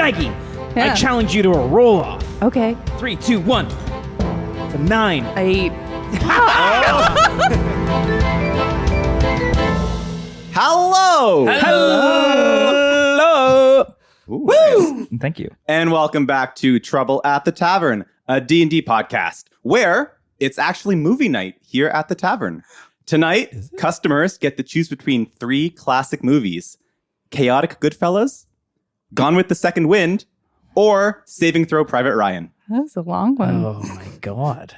Maggie, Yeah. I challenge you to a roll-off. Okay. 3, 2, 1. It's a 9. Hello! Hello! Ooh, Woo! nice. Thank you. And welcome back to Trouble at the Tavern, a D&D podcast, where it's actually movie night here at the Tavern. Tonight, customers get to choose between 3 classic movies: Chaotic Goodfellas, Gone with the Second Wind, or Saving Throw Private Ryan. That was a long one. Oh my god.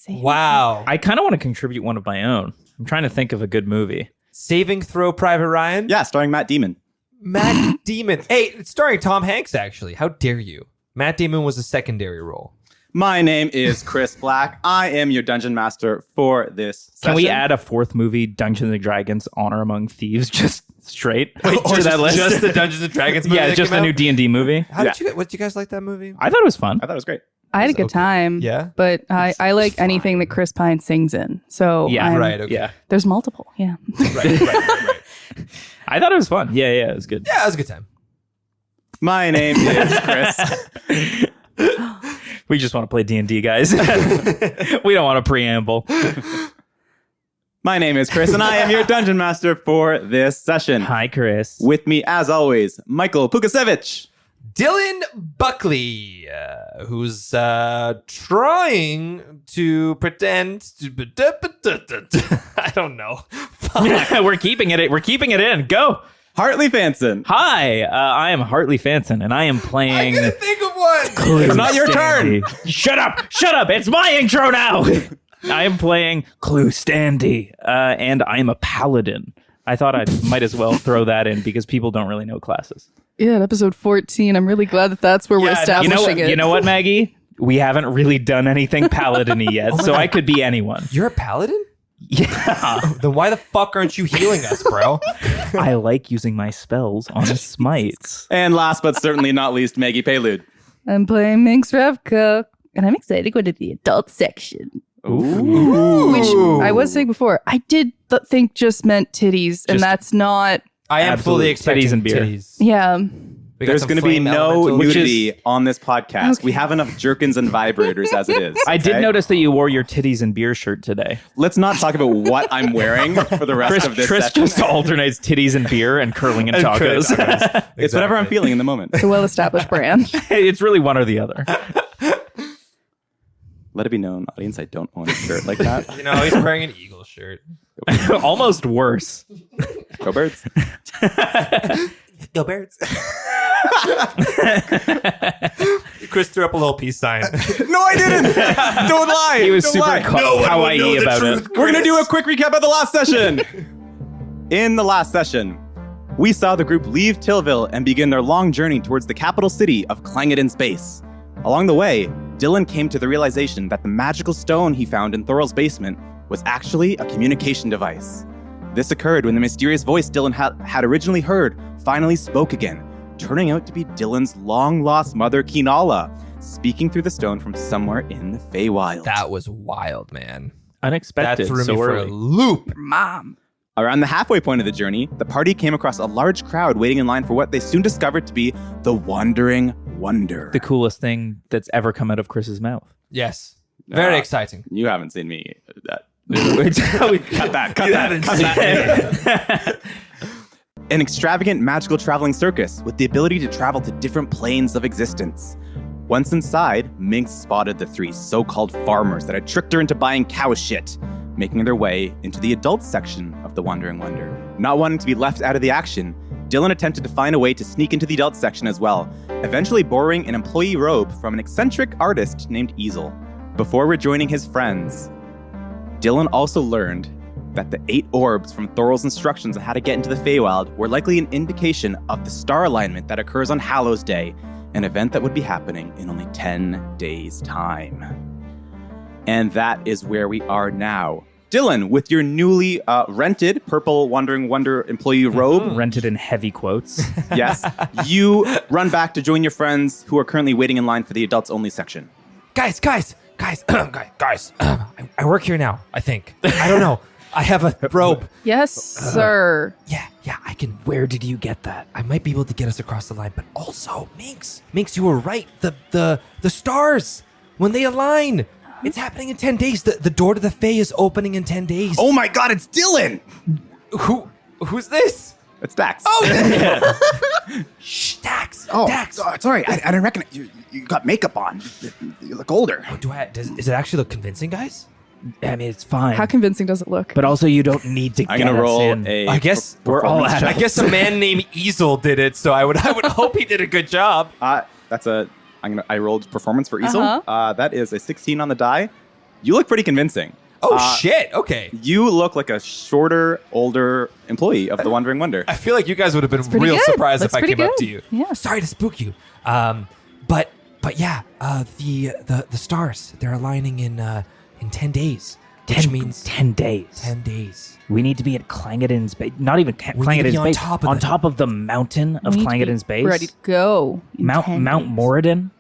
Wow. I kind of want to contribute one of my own. I'm trying to think of a good movie. Saving Throw Private Ryan? Yeah, starring Matt Damon. Matt Damon. Hey, it's starring Tom Hanks, actually. How dare you? Matt Damon was a secondary role. My name is Chris Black. I am your dungeon master for this session. Can we add a 4th movie, Dungeons & Dragons Honor Among Thieves, just straight Or that list? just the Dungeons & Dragons movie? Yeah, that just came the new out? D&D movie. What did you guys like that movie? I thought it was fun. I thought it was great. I had a good Okay. time. Yeah? But I like anything that Chris Pine sings in. So Yeah, Right, okay. Yeah. there's multiple. Yeah. Right. I thought it was fun. Yeah, it was good. Yeah, it was a good time. My name is Chris. We just want to play D&D, guys. We don't want a preamble. My name is Chris, and I am your dungeon master for this session. Hi, Chris. With me, as always, Michael Pukasevich. Dylan Buckley, who's trying to pretend to... I don't know. We're keeping it. We're keeping it in. Go. Hartley Fanson. Hi, I am Hartley Fanson, and I am I playing. couldn't think of one. It's not your turn. Shut up! Shut up! It's my intro now. I am playing Clue Standy, and I am a paladin. I thought I might as well throw that in because people don't really know classes. Yeah, at episode 14. I'm really glad that that's where we're establishing it. You know what, Maggie? We haven't really done anything paladin-y yet, so I could be anyone. You're a paladin? Yeah. Then why the fuck aren't you healing us, bro? I like using my spells on smites. And last but certainly not least, Maggie Prelude. I'm playing Minx Revka, and I'm excited to go to the adult section. Ooh. Which I was saying before, I did think just meant titties, and that's not. I am Absolute fully expecting titties and beer. titties. Yeah. We got There's some going to be flame no elementals. nudity on this podcast. Okay. We have enough jerkins and vibrators as it is. I did okay? notice that you wore your titties and beer shirt today. Let's not talk about what I'm wearing for the rest of this Chris session. just alternates titties and beer and curling and curling tacos. tacos. It's whatever I'm feeling in the moment. It's a well-established brand. It's really one or the other. Let it be known, audience, I don't own a shirt like that. You know, he's wearing an eagle shirt. Almost worse. Go Birds. Go Birds. Chris threw up a little peace sign. No, I didn't. Don't lie. He was Don't super lie. kawaii about it. We're going to do a quick recap of the last session. In the last session, we saw the group leave Tillville and begin their long journey towards the capital city of Clangit in space. Along the way, Dillion came to the realization that the magical stone he found in Thorol's basement was actually a communication device. This occurred when the mysterious voice Dillion had originally heard finally spoke again, turning out to be Dillion's long-lost mother, Kinala, speaking through the stone from somewhere in the Feywild. That was wild, man. Unexpected. That threw so me for a early. loop. Mom. Around the halfway point of the journey, the party came across a large crowd waiting in line for what they soon discovered to be the Wandering Wonder. The coolest thing that's ever come out of Chris's mouth. Yes. Very Ah. exciting. You haven't seen me. Cut that. An extravagant magical traveling circus with the ability to travel to different planes of existence. Once inside, Minx spotted the 3 so-called farmers that had tricked her into buying cow shit, making their way into the adult section of the Wandering Wonder. Not wanting to be left out of the action, Dillion attempted to find a way to sneak into the adult section as well, eventually borrowing an employee robe from an eccentric artist named Easel. Before rejoining his friends, Dillion also learned that the 8 orbs from Thorol's instructions on how to get into the Feywild were likely an indication of the star alignment that occurs on Hallow's Day, an event that would be happening in only 10 days' time. And that is where we are now. Dillion, with your newly rented purple Wandering Wonder employee robe, Rented in heavy quotes. yes, you run back to join your friends who are currently waiting in line for the adults-only section. Guys. I work here now, I think. I don't know. I have a rope. Yes, sir. Yeah, I can. Where did you get that? I might be able to get us across the line, but also, Minx, you were right. The stars, when they align, it's happening in 10 days. The door to the Fae is opening in 10 days. Oh my God, it's Dillion! Who's this? It's Dax. Shh, Dax. Oh, Dax. sorry, I didn't recognize you. You got makeup on. You look older. Oh, does it actually look convincing, guys? I mean, it's fine. How convincing does it look? But also, you don't need to I'm get gonna us roll in. I guess we're all performance at check. I guess a man named Easel did it, so I would hope he did a good job. I rolled performance for Easel. Uh-huh. That is a 16 on the die. You look pretty convincing. Oh shit! Okay. You look like a shorter, older employee of the Wandering Wonder. I feel like you guys would have been pretty real good. surprised Looks if I pretty came up good. to you. Yeah. Sorry to spook you. But yeah, the stars, they're aligning in 10 days, which means 10 days. 10 days. We need to be at Clangeddin's base. Not even We need to be Clangeddin's on base. top of on the- top of the mountain of We need to be Clangeddin's base. Ready to go. in Mount 10 days. Moradin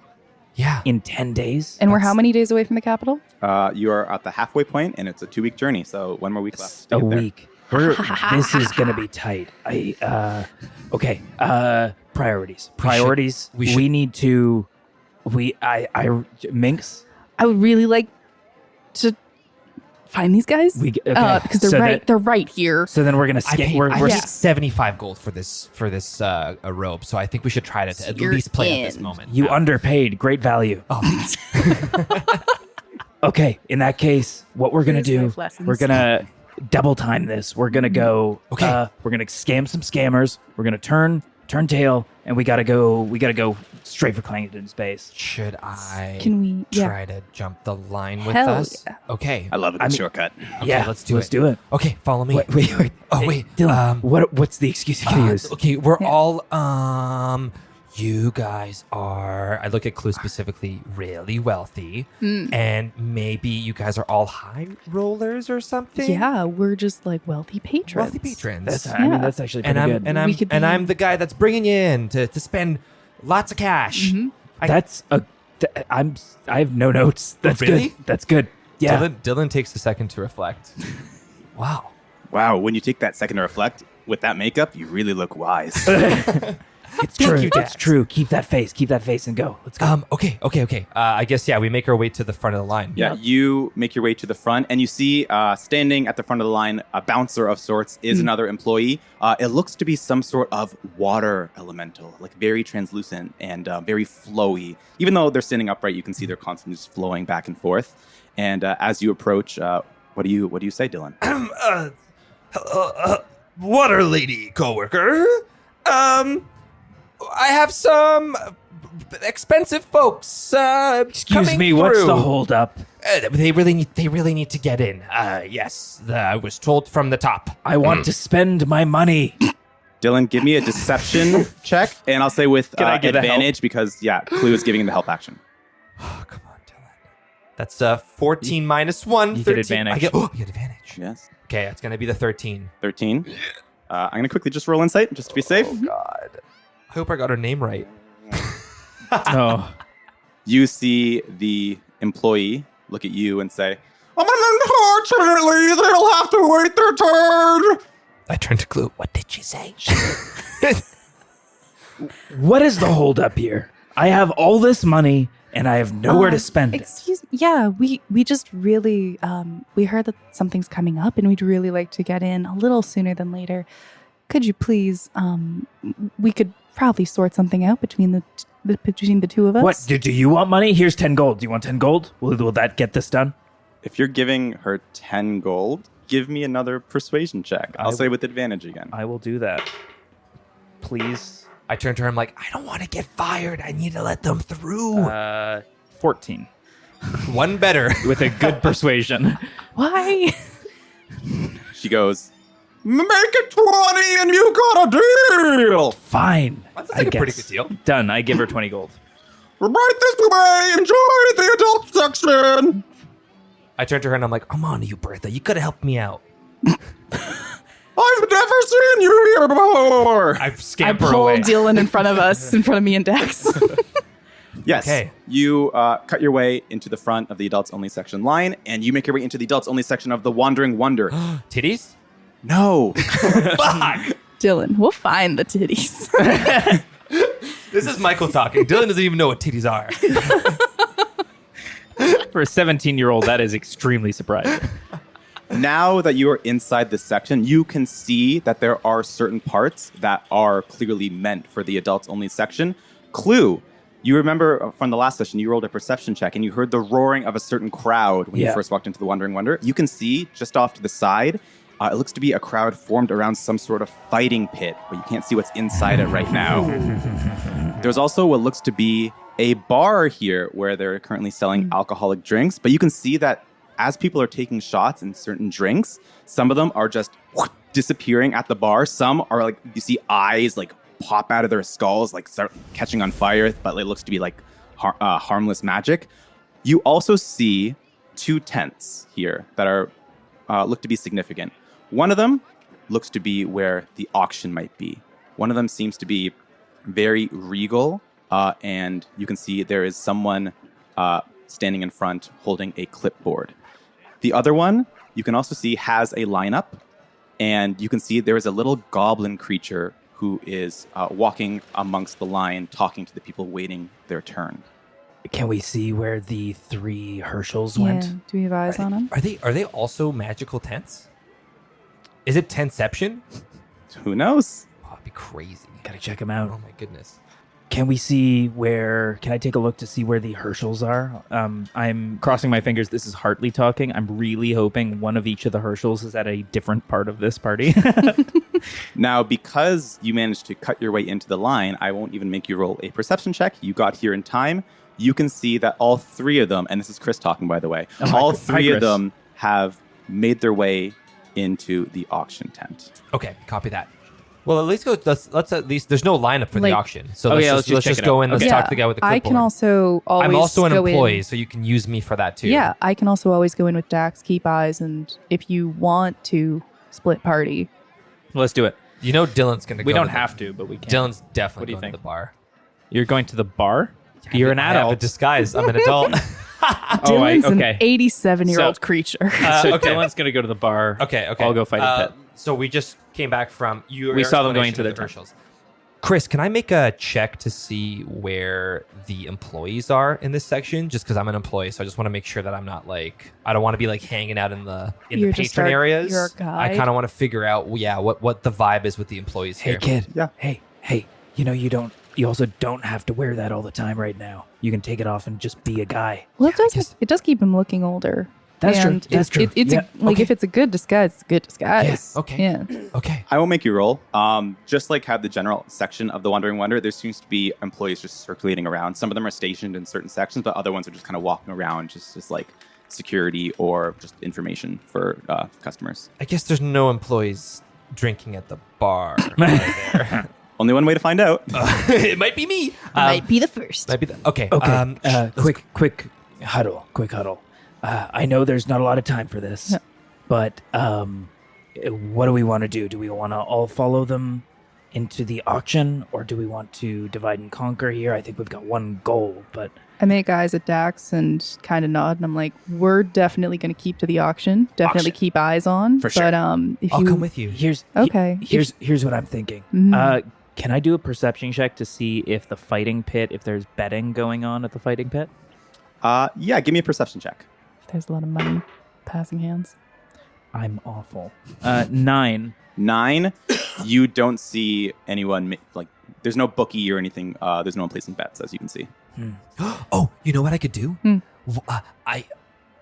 Yeah. in 10 days. And we're how many days away from the capital? You are at the halfway point, and it's a 2-week journey, so one more week left. To A get there. week. This is gonna be tight. Okay. Priorities. we should- We need to. Minx. I would really like to find these guys. Okay. Because they're So right. They're right here. So then we're gonna I skip. paid, We're I paid Yeah. 75 gold for this a robe, so I think we should try to at You're least play at this in. moment. you underpaid. Great value. Oh, Okay. In that case, what we're gonna Here's do? life lessons. We're gonna double time this. We're gonna go. Okay. We're gonna scam some scammers. We're gonna turn tail, and we gotta go straight for Clangeddin's base. should I Can we? Yeah. try to jump the line with Hell us? yeah. Okay. I love a good shortcut. Okay, Yeah. let's do Let's it. do it. Okay, follow me. Wait. Oh, Hey, wait, Dylan. What's the excuse you can use? Okay, we're Yeah. all you guys are, I look at Clue specifically, really wealthy, and maybe you guys are all high rollers or something. Yeah, we're just like wealthy patrons. Wealthy patrons. That's. I Yeah. mean, that's actually and pretty I'm good. and I'm We could and be- I'm the guy that's bringing you in to spend lots of cash. That's a. I have no notes. That's really? good. That's good. Yeah. Dylan takes a second to reflect. Wow. Wow, when you take that second to reflect, with that makeup, you really look wise. It's Thank true. you, It's Dax. true. Keep that face and go. Let's go. Okay. I guess we make our way to the front of the line. Yeah, you make your way to the front, and you see standing at the front of the line, a bouncer of sorts is another employee. It looks to be some sort of water elemental, like very translucent and very flowy. Even though they're standing upright, you can see they're constantly just flowing back and forth. And as you approach, what do you say, Dylan? Water lady coworker. I have some expensive folks. Excuse coming me. What's through. the holdup? They really need to get in. Yes, I was told from the top. I want to spend my money. Dylan, give me a deception check, and I'll say with Can I get a help? advantage because, Clue is giving the help action. Oh, come on, Dylan. That's 14 minus 1. You get 13. advantage. I get advantage. Yes. Okay, it's gonna be the 13. 13. I'm going to quickly just roll insight, just to be safe. God. I hope I got her name right. Oh. You see the employee look at you and say, unfortunately, they'll have to wait their turn. I turned to Clue. What did she say? What is the holdup here? I have all this money and I have nowhere to spend it. Excuse me. Yeah, we just really we heard that something's coming up, and we'd really like to get in a little sooner than later. Could you please? We could probably sort something out between the two of us. What? Do you want money? Here's 10 gold. Do you want 10 gold? Will that get this done? If you're giving her 10 gold, give me another persuasion check. I'll say with advantage again. I will do that. Please. I turned to her. I'm like, I don't want to get fired. I need to let them through. 14. One better. With a good persuasion. Why? She goes, make it 20 and you got a deal. Fine. That's I like a pretty guess. good deal. Done. I give her 20 gold. Right this way. Enjoy the adult section. I turned to her and I'm like, I'm on to you, Bertha. You could have helped me out. I've never seen you here before. I I scamper pull away. Dylan in front of us, in front of me and Dax. Yes. Okay. You cut your way into the front of the adults only section line, and you make your way into the adults only section of the Wandering Wonder. Titties? No. Fuck! Dylan, we'll find the titties. This is Michael talking. Dylan doesn't even know what titties are. For a 17-year-old, that is extremely surprising. Now that you are inside this section, you can see that there are certain parts that are clearly meant for the adults only section. Clue. You remember from the last session, you rolled a perception check and you heard the roaring of a certain crowd when you first walked into the Wandering Wonder. You can see just off to the side, it looks to be a crowd formed around some sort of fighting pit, but you can't see what's inside it right now. There's also what looks to be a bar here where they're currently selling alcoholic drinks, but you can see that as people are taking shots in certain drinks, some of them are just disappearing at the bar. Some are like, you see eyes like pop out of their skulls, like start catching on fire, but it looks to be like harmless magic. You also see 2 tents here that are look to be significant. One of them looks to be where the auction might be. One of them seems to be very regal, and you can see there is someone standing in front holding a clipboard. The other one, you can also see, has a lineup, and you can see there is a little goblin creature who is walking amongst the line, talking to the people waiting their turn. Can we see where the 3 Herschels went? Do we have eyes on them? Are they also magical tents? Is it tentception? Who knows? Oh, that'd be crazy. Gotta check them out. Oh my goodness. Can we see where? Can I take a look to see where the Herschels are? I'm crossing my fingers. This is Hartley talking. I'm really hoping one of each of the Herschels is at a different part of this party. Now, because you managed to cut your way into the line, I won't even make you roll a perception check. You got here in time. You can see that all 3 of them, and this is Chris talking, by the way, all 3 of them have made their way into the auction tent. Okay, copy that. Well, at least let's at least there's no lineup for the Like- auction, so Okay, let's let's just check it go out. in. Let's Okay. talk to the guy with the clipboard. I can also always I'm also an go employee, in. so you can use me for that too. Yeah, I can also always go in with Dax, keep eyes, and if you want to split party, Let's do it. You know Dylan's gonna. We go don't to the- have to, but we can. Dylan's definitely What do you going think? to the bar. You're going to the bar? You're an I have a adult. disguise. I'm an adult. Dylan's okay. an 87-year-old So- creature. So okay. Dylan's going to go to the bar. Okay. I'll go fight a pit. So we just came back from you. We saw them going explanation to of the Herschels. Chris, can I make a check to see where the employees are in this section? Just because I'm an employee, so I just want to make sure that I'm not like I don't want to be like hanging out in the You're just patron areas. you're a I guide. kind of want to figure out, what the vibe is with the employees Hey, here. kid. Yeah. Hey. You know you also don't have to wear that all the time right now. You can take it off and just be a guy. Well, it does keep him looking older. That's true. And That's true. It's Yeah, like okay. if it's a good disguise, it's a good disguise. Yes, okay. Yeah. Okay. I won't make you roll. Just like have the general section of the Wandering Wonder, there seems to be employees just circulating around. Some of them are stationed in certain sections, but other ones are just kind of walking around, just like security or just information for customers. I guess there's no employees drinking at the bar right there. Only one way to find out. It might be me. Might be the first. Might be okay. Okay. Let's Quick huddle. I know there's not a lot of time for this, Yeah. but what do we want to do? Do we want to all follow them into the auction, or do we want to divide and conquer here? I think we've got one goal, but I make eyes at Dax and kind of nod, and I'm like, "We're definitely going to keep to the auction. Definitely Auction. keep eyes on. For sure. But if I'll you come with you. Okay. Here's what I'm thinking. Mhm. Can I do a perception check to see if the fighting pit, if there's betting going on at the fighting pit? Yeah, give me a perception check. There's a lot of money passing hands. I'm awful. 9. 9, you don't see anyone, like, there's no bookie or anything. There's no one placing bets, as you can see. Oh, you know what I could do? Hmm. I'm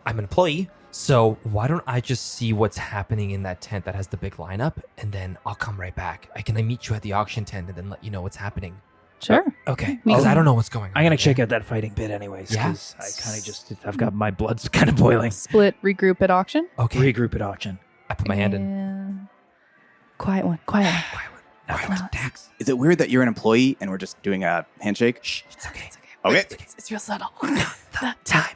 an employee, so why don't I just see what's happening in that tent that has the big lineup, and then I'll come right back. Can I meet you at the auction tent and then let you know what's happening? Sure. Okay. Because I don't know what's going on. I'm gonna right check out that fighting pit anyways. Yeah? 'Cause I kind of I've got my blood's kind of boiling. Split, regroup at auction. there. Okay. Regroup at auction. I put my hand in. And quiet one. Quiet one. Quiet. Dax. Is it weird that you're an employee and we're just doing a handshake? Shh. It's okay. Okay. It's real subtle. Time.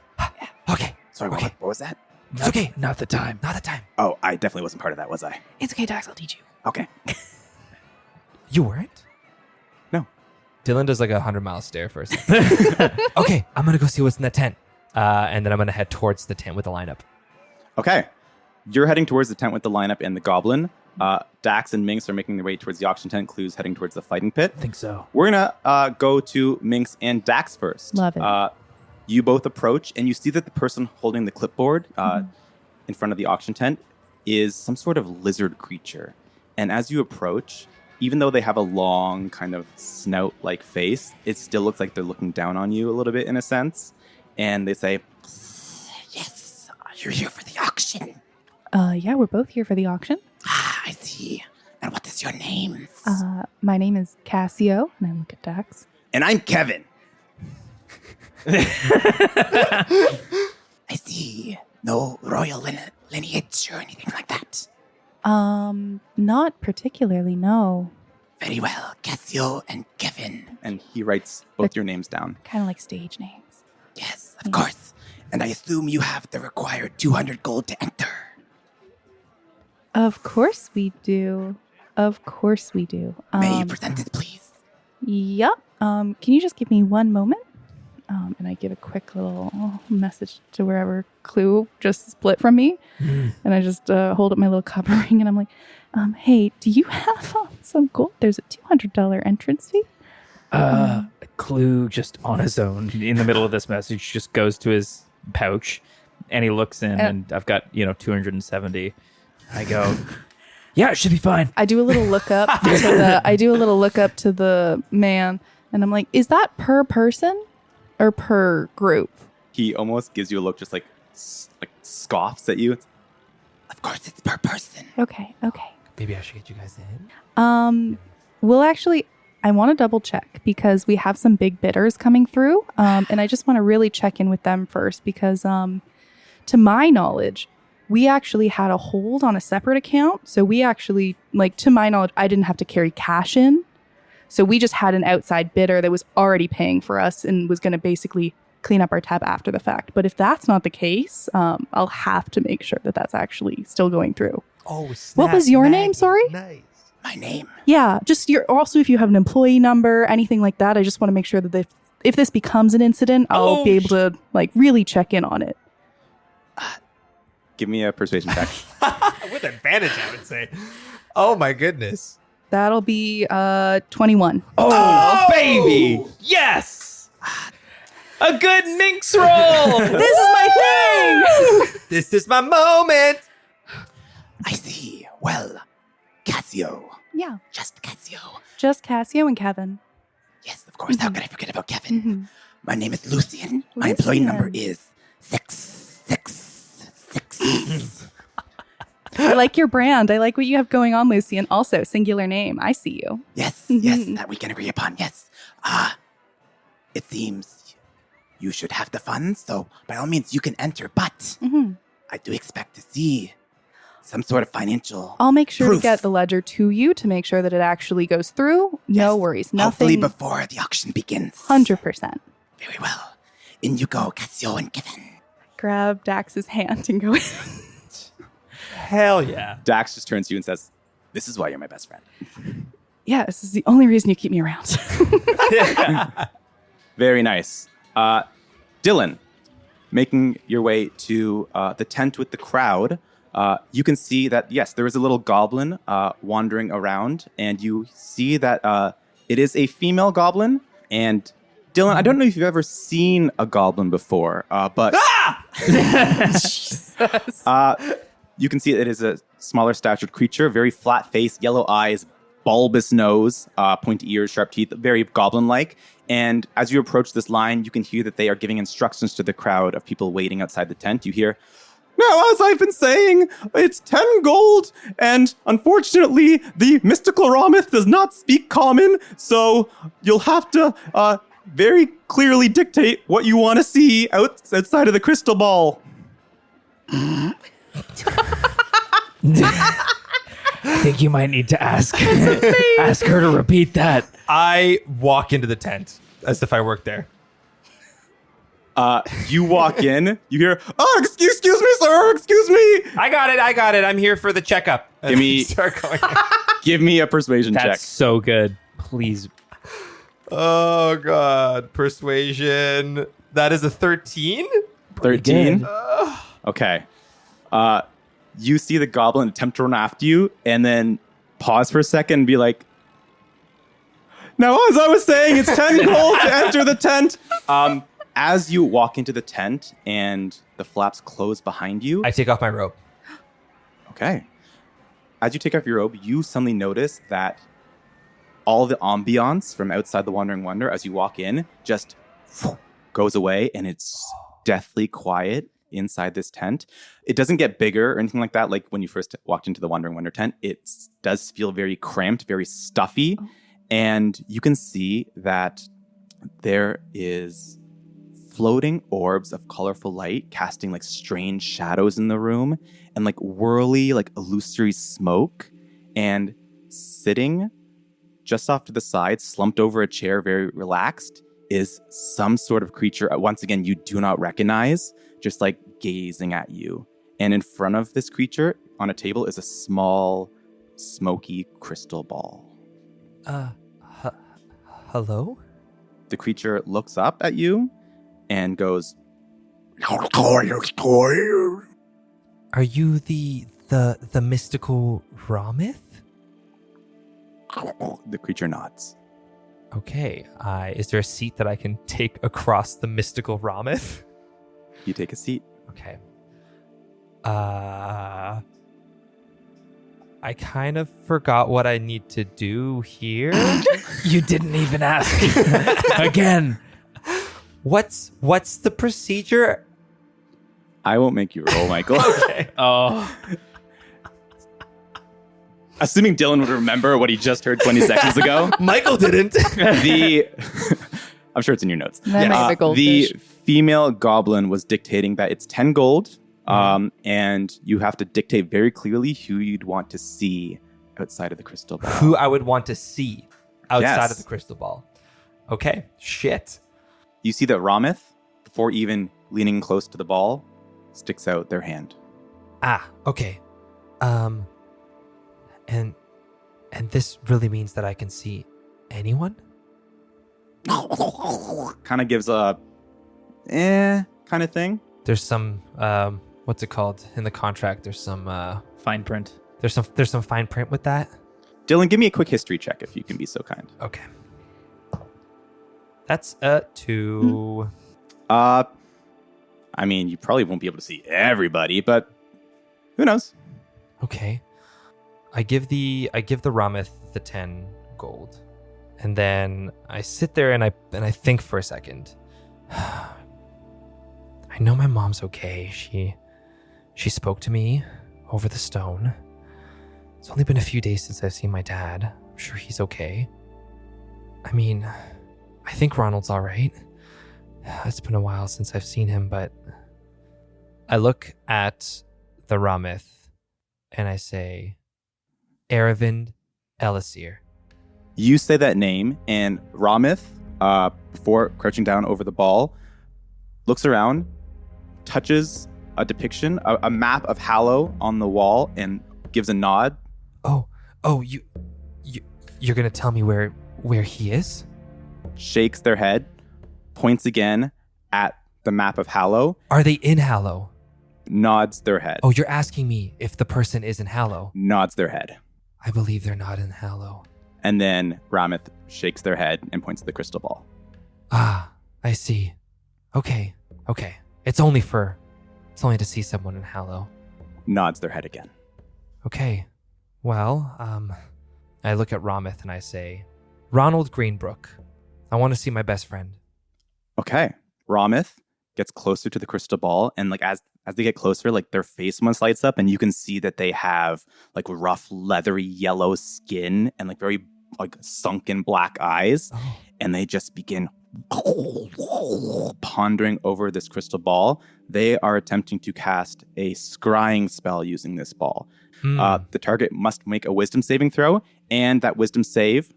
Okay. Sorry, Okay. what was that? It's okay. Not the time. Not the time. Oh, I definitely wasn't part of that, was I? It's okay, Dax. I'll teach you. Okay. You weren't? Dylan does like a 100-mile stare first. Okay, I'm gonna go see what's in the tent, and then I'm gonna head towards the tent with the lineup. Okay. You're heading towards the tent with the lineup and the goblin. Dax and Minx are making their way towards the auction tent. Clue's heading towards the fighting pit. I think so. We're going to go to Minx and Dax first. Love it. You both approach, and you see that the person holding the clipboard in front of the auction tent is some sort of lizard creature. And as you approach, even though they have a long kind of snout-like face, it still looks like they're looking down on you a little bit in a sense. And they say, Yes, you're here for the auction. Yeah, we're both here for the auction. Ah, I see. And what is your name? My name is Cassio, and I look at Dax. and I'm Kevin. I see. No royal lineage or anything like that. Not particularly, no. Very well, Cassio and Kevin. And he writes both your names down. Kind of like stage names. Yes, of course. And I assume you have the required 200 gold to enter. Of course we do. Of course we do. May you present it, please? Yep. Can you just give me one moment? And I give a quick little message to wherever Clue just split from me. And I just hold up my little cup ring and I'm like, hey, do you have some gold? There's a $200 entrance fee. Clue just on his own in the middle of this message just goes to his pouch and he looks in and I've got, 270. I go, yeah, it should be fine. I do a little look up to the man and I'm like, is that per person or per group? He almost gives you a look, just like scoffs at you. Of course, it's per person. Okay. Maybe I should get you guys in. Well, actually, I want to double check because we have some big bidders coming through. And I just want to really check in with them first because to my knowledge, we actually had a hold on a separate account. So we actually, to my knowledge, I didn't have to carry cash in. So we just had an outside bidder that was already paying for us and was going to basically clean up our tab after the fact. But if that's not the case, I'll have to make sure that that's actually still going through. Oh, What was your name? Sorry? Nice. My name. Yeah, just also if you have an employee number, anything like that, I just want to make sure that if this becomes an incident, I'll be able to really check in on it. Give me a persuasion check. With advantage, I would say. Oh my goodness. That'll be 21. Oh, baby! Yes! A good Minx roll! This is my thing! This is my moment. I see. Well, Cassio. Yeah, Just Cassio. just Cassio and Kevin. Yes, of course. How could I forget about Kevin? My name is Lucian. My employee Lucian. number is 666. I like your brand. I like what you have going on, Lucian. Also, singular name. I see you. Yes, yes, that we can agree upon. Yes. It seems you should have the funds, so by all means you can enter. But I do expect to see some sort of financial. I'll make sure proof. to get the ledger to you to make sure that it actually goes through. No Yes, worries. Hopefully Nothing. before the auction begins. 100%. Very well. In you go, Cassio and Kevin. Grab Dax's hand and go. Hell yeah. Dax just turns to you and says, "This is why you're my best friend." Yeah, this is the only reason you keep me around. Very nice. Dylan, making your way to the tent with the crowd, you can see that, yes, there is a little goblin wandering around, and you see that it is a female goblin. And Dylan, I don't know if you've ever seen a goblin before, but you can see it is a smaller statured creature, very flat face, yellow eyes, bulbous nose, pointy ears, sharp teeth, very goblin-like. And as you approach this line, you can hear that they are giving instructions to the crowd of people waiting outside the tent. You hear, "Now, as I've been saying, it's 10 gold, and unfortunately, the mystical Ramith does not speak common, so you'll have to very clearly dictate what you want to see outside of the crystal ball." I think you might need to ask her to repeat that. I walk into the tent as if I worked there. You walk in, you hear, "Oh, excuse me, sir, excuse me." I got it. I'm here for the checkup. Give me- Start going. Give me a persuasion That's check. so good. Please. Oh, God. Persuasion. That is a 13? 13? Okay. You see the goblin attempt to run after you and then pause for a second and be like, now, as I was saying, it's 10 gold to enter the tent. As you walk into the tent and the flaps close behind you. I take off my robe. Okay. As you take off your robe, you suddenly notice that all the ambiance from outside the Wandering Wonder as you walk in just goes away and it's deathly quiet inside this tent. It doesn't get bigger or anything like that. Like when you first walked into the Wandering Wonder tent, it does feel very cramped, very stuffy. And you can see that there is floating orbs of colorful light casting like strange shadows in the room and like whirly, like illusory smoke. And sitting just off to the side, slumped over a chair, very relaxed, is some sort of creature, once again, you do not recognize, just like gazing at you. And in front of this creature on a table is a small, smoky crystal ball. Hello? The creature looks up at you and goes, Are you the mystical Ramith? The creature nods. Okay. Is there a seat that I can take across the mystical Ramith? You take a seat. Okay. I kind of forgot what I need to do here. You didn't even ask. Again. What's the procedure? I won't make you roll, Michael. Okay. Oh. Assuming Dylan would remember what he just heard 20 seconds ago. Michael didn't. I'm sure it's in your notes. Then I have a goldfish. The female goblin was dictating that it's 10 gold, and you have to dictate very clearly who you'd want to see outside of the crystal ball. Who I would want to see outside Yes. of the crystal ball. Okay. Shit. You see that Ramith, before even leaning close to the ball, sticks out their hand. Okay. And this really means that I can see anyone? Kind of gives a kind of thing. There's some what's it called in the contract? There's some Fine print. there's some fine print with that. Dylan, give me a quick history check if you can be so kind. Okay. That's a 2. I mean, you probably won't be able to see everybody, but who knows? Okay. I give the Ramith the 10 gold. And then I sit there and I think for a second. I know my mom's okay. She spoke to me over the stone. It's only been a few days since I've seen my dad. I'm sure he's okay. I mean, I think Ronald's all right. It's been a while since I've seen him, but I look at the Ramith and I say, Aravind Elisir. You say that name, and Ramith, before crouching down over the ball, looks around, touches a depiction, a map of Hallow on the wall, and gives a nod. Oh, you're gonna tell me where he is? Shakes their head, points again at the map of Hallow, Are they in Hallow? nods their head. Oh, you're asking me if the person is in Hallow. Nods their head. I believe they're not in Hallow. And then Ramith shakes their head and points to the crystal ball. I see. Okay. It's only to see someone in Hallow. Nods their head again. Okay. Well, I look at Ramith and I say, Ronald Greenbrook, I want to see my best friend. Okay. Ramith gets closer to the crystal ball, and like as they get closer, like their face almost lights up, and you can see that they have like rough, leathery yellow skin and like very like sunken black eyes, and they just begin pondering over this crystal ball. They are attempting to cast a scrying spell using this ball. The target must make a wisdom saving throw, and that wisdom save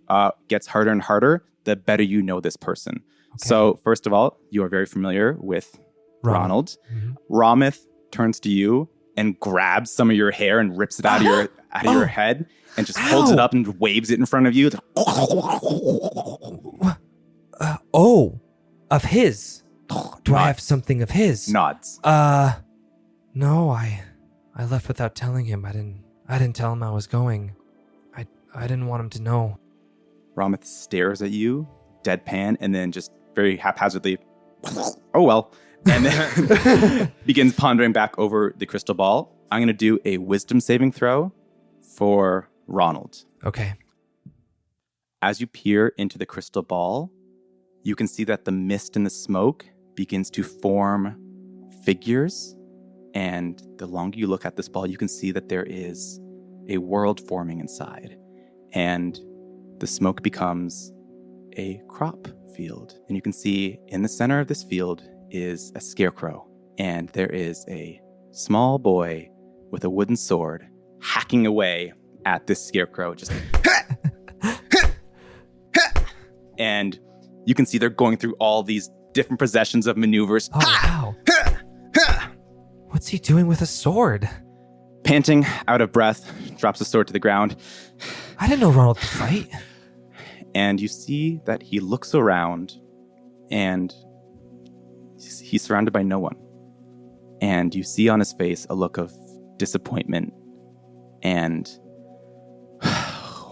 gets harder and harder the better you know this person. Okay. So first of all, you are very familiar with Ronald. Mm-hmm. Ramith turns to you and grabs some of your hair and rips it out of your head and just holds it up and waves it in front of you. Of his. Do I have something of his? Nods. No, I left without telling him. I didn't tell him I was going. I didn't want him to know. Ramith stares at you, deadpan, and then just very haphazardly, oh well, and then begins pondering back over the crystal ball. I'm going to do a wisdom saving throw for Ronald. Okay. As you peer into the crystal ball, you can see that the mist and the smoke begins to form figures. And the longer you look at this ball, you can see that there is a world forming inside. And the smoke becomes a crop field. And you can see in the center of this field is a scarecrow. And there is a small boy with a wooden sword hacking away at this scarecrow. Just and you can see they're going through all these different possessions of maneuvers. Oh, wow. What's he doing with a sword? Panting, out of breath, drops the sword to the ground. I didn't know Ronald could fight. And you see that he looks around and he's surrounded by no one. And you see on his face a look of disappointment and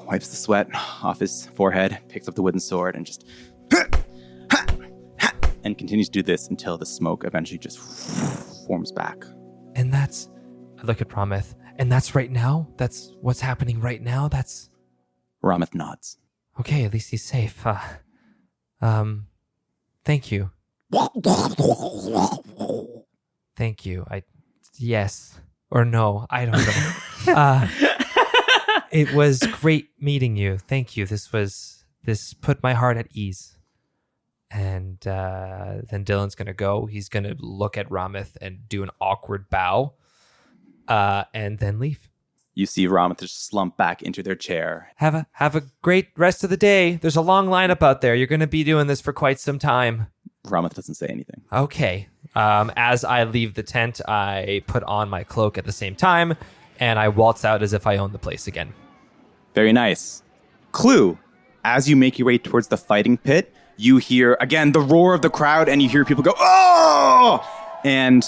wipes the sweat off his forehead, picks up the wooden sword and just and continues to do this until the smoke eventually just forms back. And I look at Ramith, and that's right now? That's what's happening right now? That's... Ramith nods. Okay, at least he's safe. Thank you. Thank you. Yes. Or no, I don't know. It was great meeting you. Thank you. This put my heart at ease. And then Dillion's going to go. He's going to look at Ramith and do an awkward bow and then leave. You see Ramith just slump back into their chair. Have a great rest of the day. There's a long lineup out there. You're going to be doing this for quite some time. Ramith doesn't say anything. Okay. As I leave the tent, I put on my cloak at the same time, and I waltz out as if I own the place again. Very nice. Clue, as you make your way towards the fighting pit, you hear, again, the roar of the crowd, and you hear people go, oh! And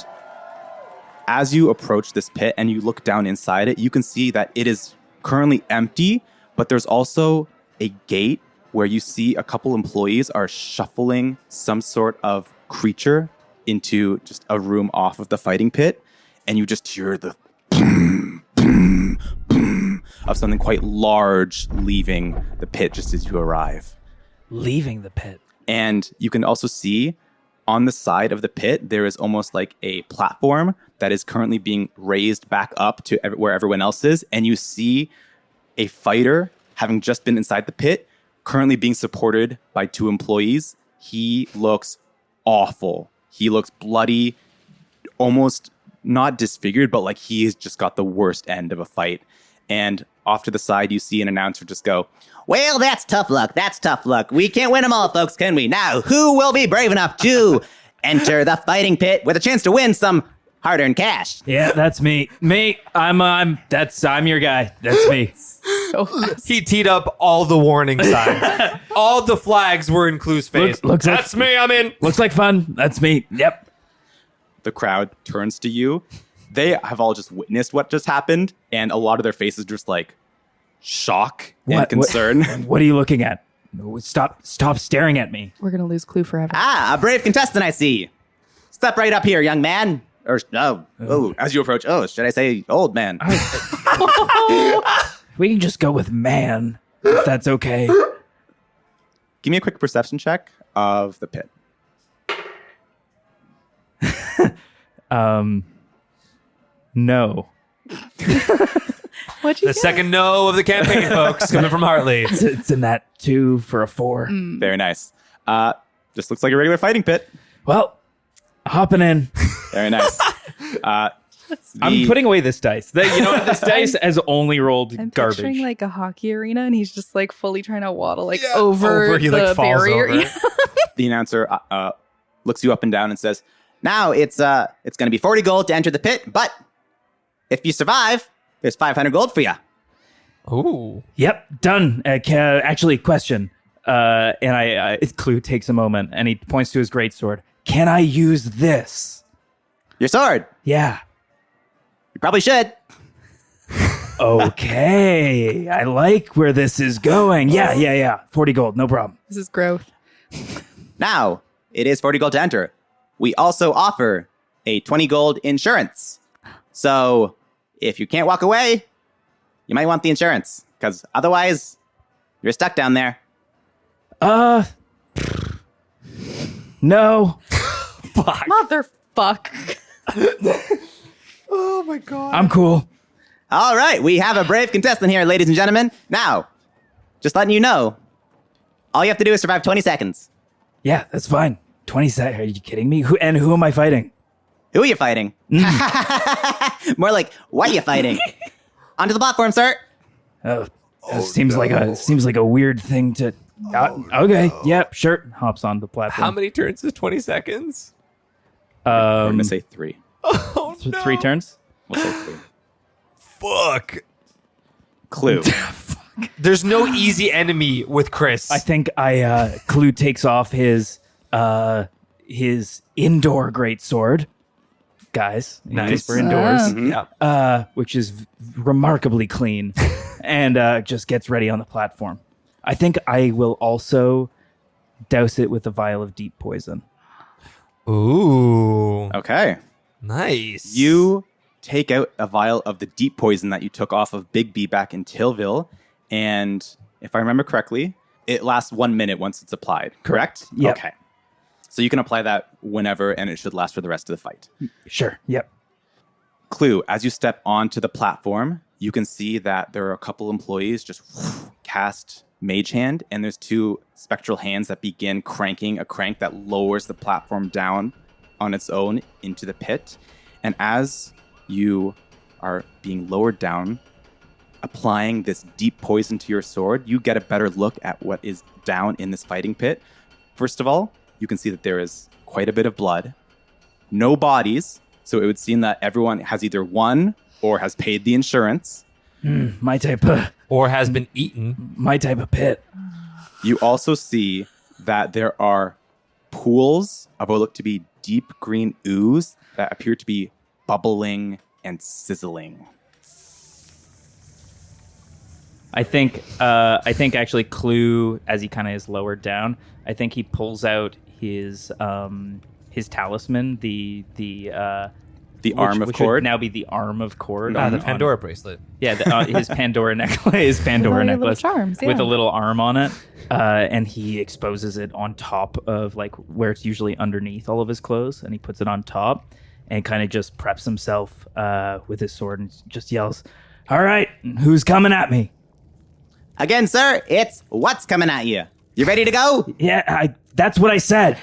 as you approach this pit and you look down inside it, you can see that it is currently empty, but there's also a gate where you see a couple employees are shuffling some sort of creature into just a room off of the fighting pit, and you just hear the boom, boom, boom of something quite large leaving the pit just as you arrive. Leaving the pit. And you can also see on the side of the pit, there is almost like a platform that is currently being raised back up to where everyone else is. And you see a fighter having just been inside the pit, currently being supported by two employees. He looks awful. He looks bloody, almost not disfigured, but like he has just got the worst end of a fight. And off to the side, you see an announcer just go, Well, that's tough luck. That's tough luck. We can't win them all, folks, can we? Now, who will be brave enough to enter the fighting pit with a chance to win some hard-earned cash? Yeah, that's me. I'm your guy. That's me. So fast. He teed up all the warning signs. All the flags were in Clue's face. Looks like- That's me, I'm in. Looks like fun. That's me. Yep. the crowd turns to you. They have all just witnessed what just happened, and a lot of their faces just like shock and concern. What are you looking at? Stop staring at me. We're going to lose Clue forever. Ah, a brave contestant, I see. Step right up here, young man. Or, as you approach, should I say old man? We can just go with man, if that's okay. Give me a quick perception check of the pit. No. What'd you The get? second no of the campaign, folks, coming from Hartley. It's in that 2 for a 4. Very nice. Just looks like a regular fighting pit. Well, hopping in. Very nice. I'm putting away this dice. This dice has only rolled I'm garbage. picturing like a hockey arena, and he's just like fully trying to waddle like over He the like falls barrier. over. The announcer looks you up and down and says, "Now it's going to be 40 gold to enter the pit, but if you survive, there's 500 gold for you." Ooh. Yep, done. Actually, question. And Clue takes a moment and he points to his greatsword. Can I use this? Your sword. Yeah. You probably should. Okay. I like where this is going. Yeah. 40 gold. No problem. This is growth. Now, it is 40 gold to enter. We also offer a 20 gold insurance. So, if you can't walk away, you might want the insurance, because otherwise, you're stuck down there. No. Fuck. Motherfuck. Oh my god. I'm cool. All right, we have a brave contestant here, ladies and gentlemen. Now, just letting you know, all you have to do is survive 20 seconds. Yeah, that's fine. 20 seconds. Are you kidding me? Who am I fighting? Who are you fighting? More like, what are you fighting? Onto the platform, sir. Seems like a weird thing to. Okay, yep, sure. Hops on the platform. How many turns is 20 seconds? We're gonna say 3. Oh, no. 3 turns. We'll say 3. Fuck. Clue. There's no easy enemy with Chris. I think Clue takes off his indoor greatsword. Guys, Nice. for indoors, Yeah. which is remarkably clean, and just gets ready on the platform. I think I will also douse it with a vial of deep poison. Ooh. Okay. Nice. You take out a vial of the deep poison that you took off of Big B back in Tillville, and if I remember correctly, it lasts 1 minute once it's applied, correct? Yep. Okay. So you can apply that whenever, and it should last for the rest of the fight. Sure. Yep. Clue, as you step onto the platform, you can see that there are a couple employees just cast Mage Hand, and there's 2 spectral hands that begin cranking a crank that lowers the platform down on its own into the pit. And as you are being lowered down, applying this deep poison to your sword, you get a better look at what is down in this fighting pit. First of all, you can see that there is quite a bit of blood. No bodies, so it would seem that everyone has either won or has paid the insurance. My type of Or has been eaten. pit. You also see that there are pools of what look to be deep green ooze that appear to be bubbling and sizzling. I think actually Clue, as he kind of is lowered down, I think he pulls out his talisman, the arm of which cord. would now be the arm of cord. The Pandora bracelet. Yeah, his Pandora necklace, his Pandora With all your necklace little charms, with yeah. a little arm on it, and he exposes it on top of like where it's usually underneath all of his clothes, and he puts it on top and kind of just preps himself with his sword and just yells, "All right, who's coming at me?" Again, sir, it's what's coming at you. You ready to go? Yeah, that's what I said.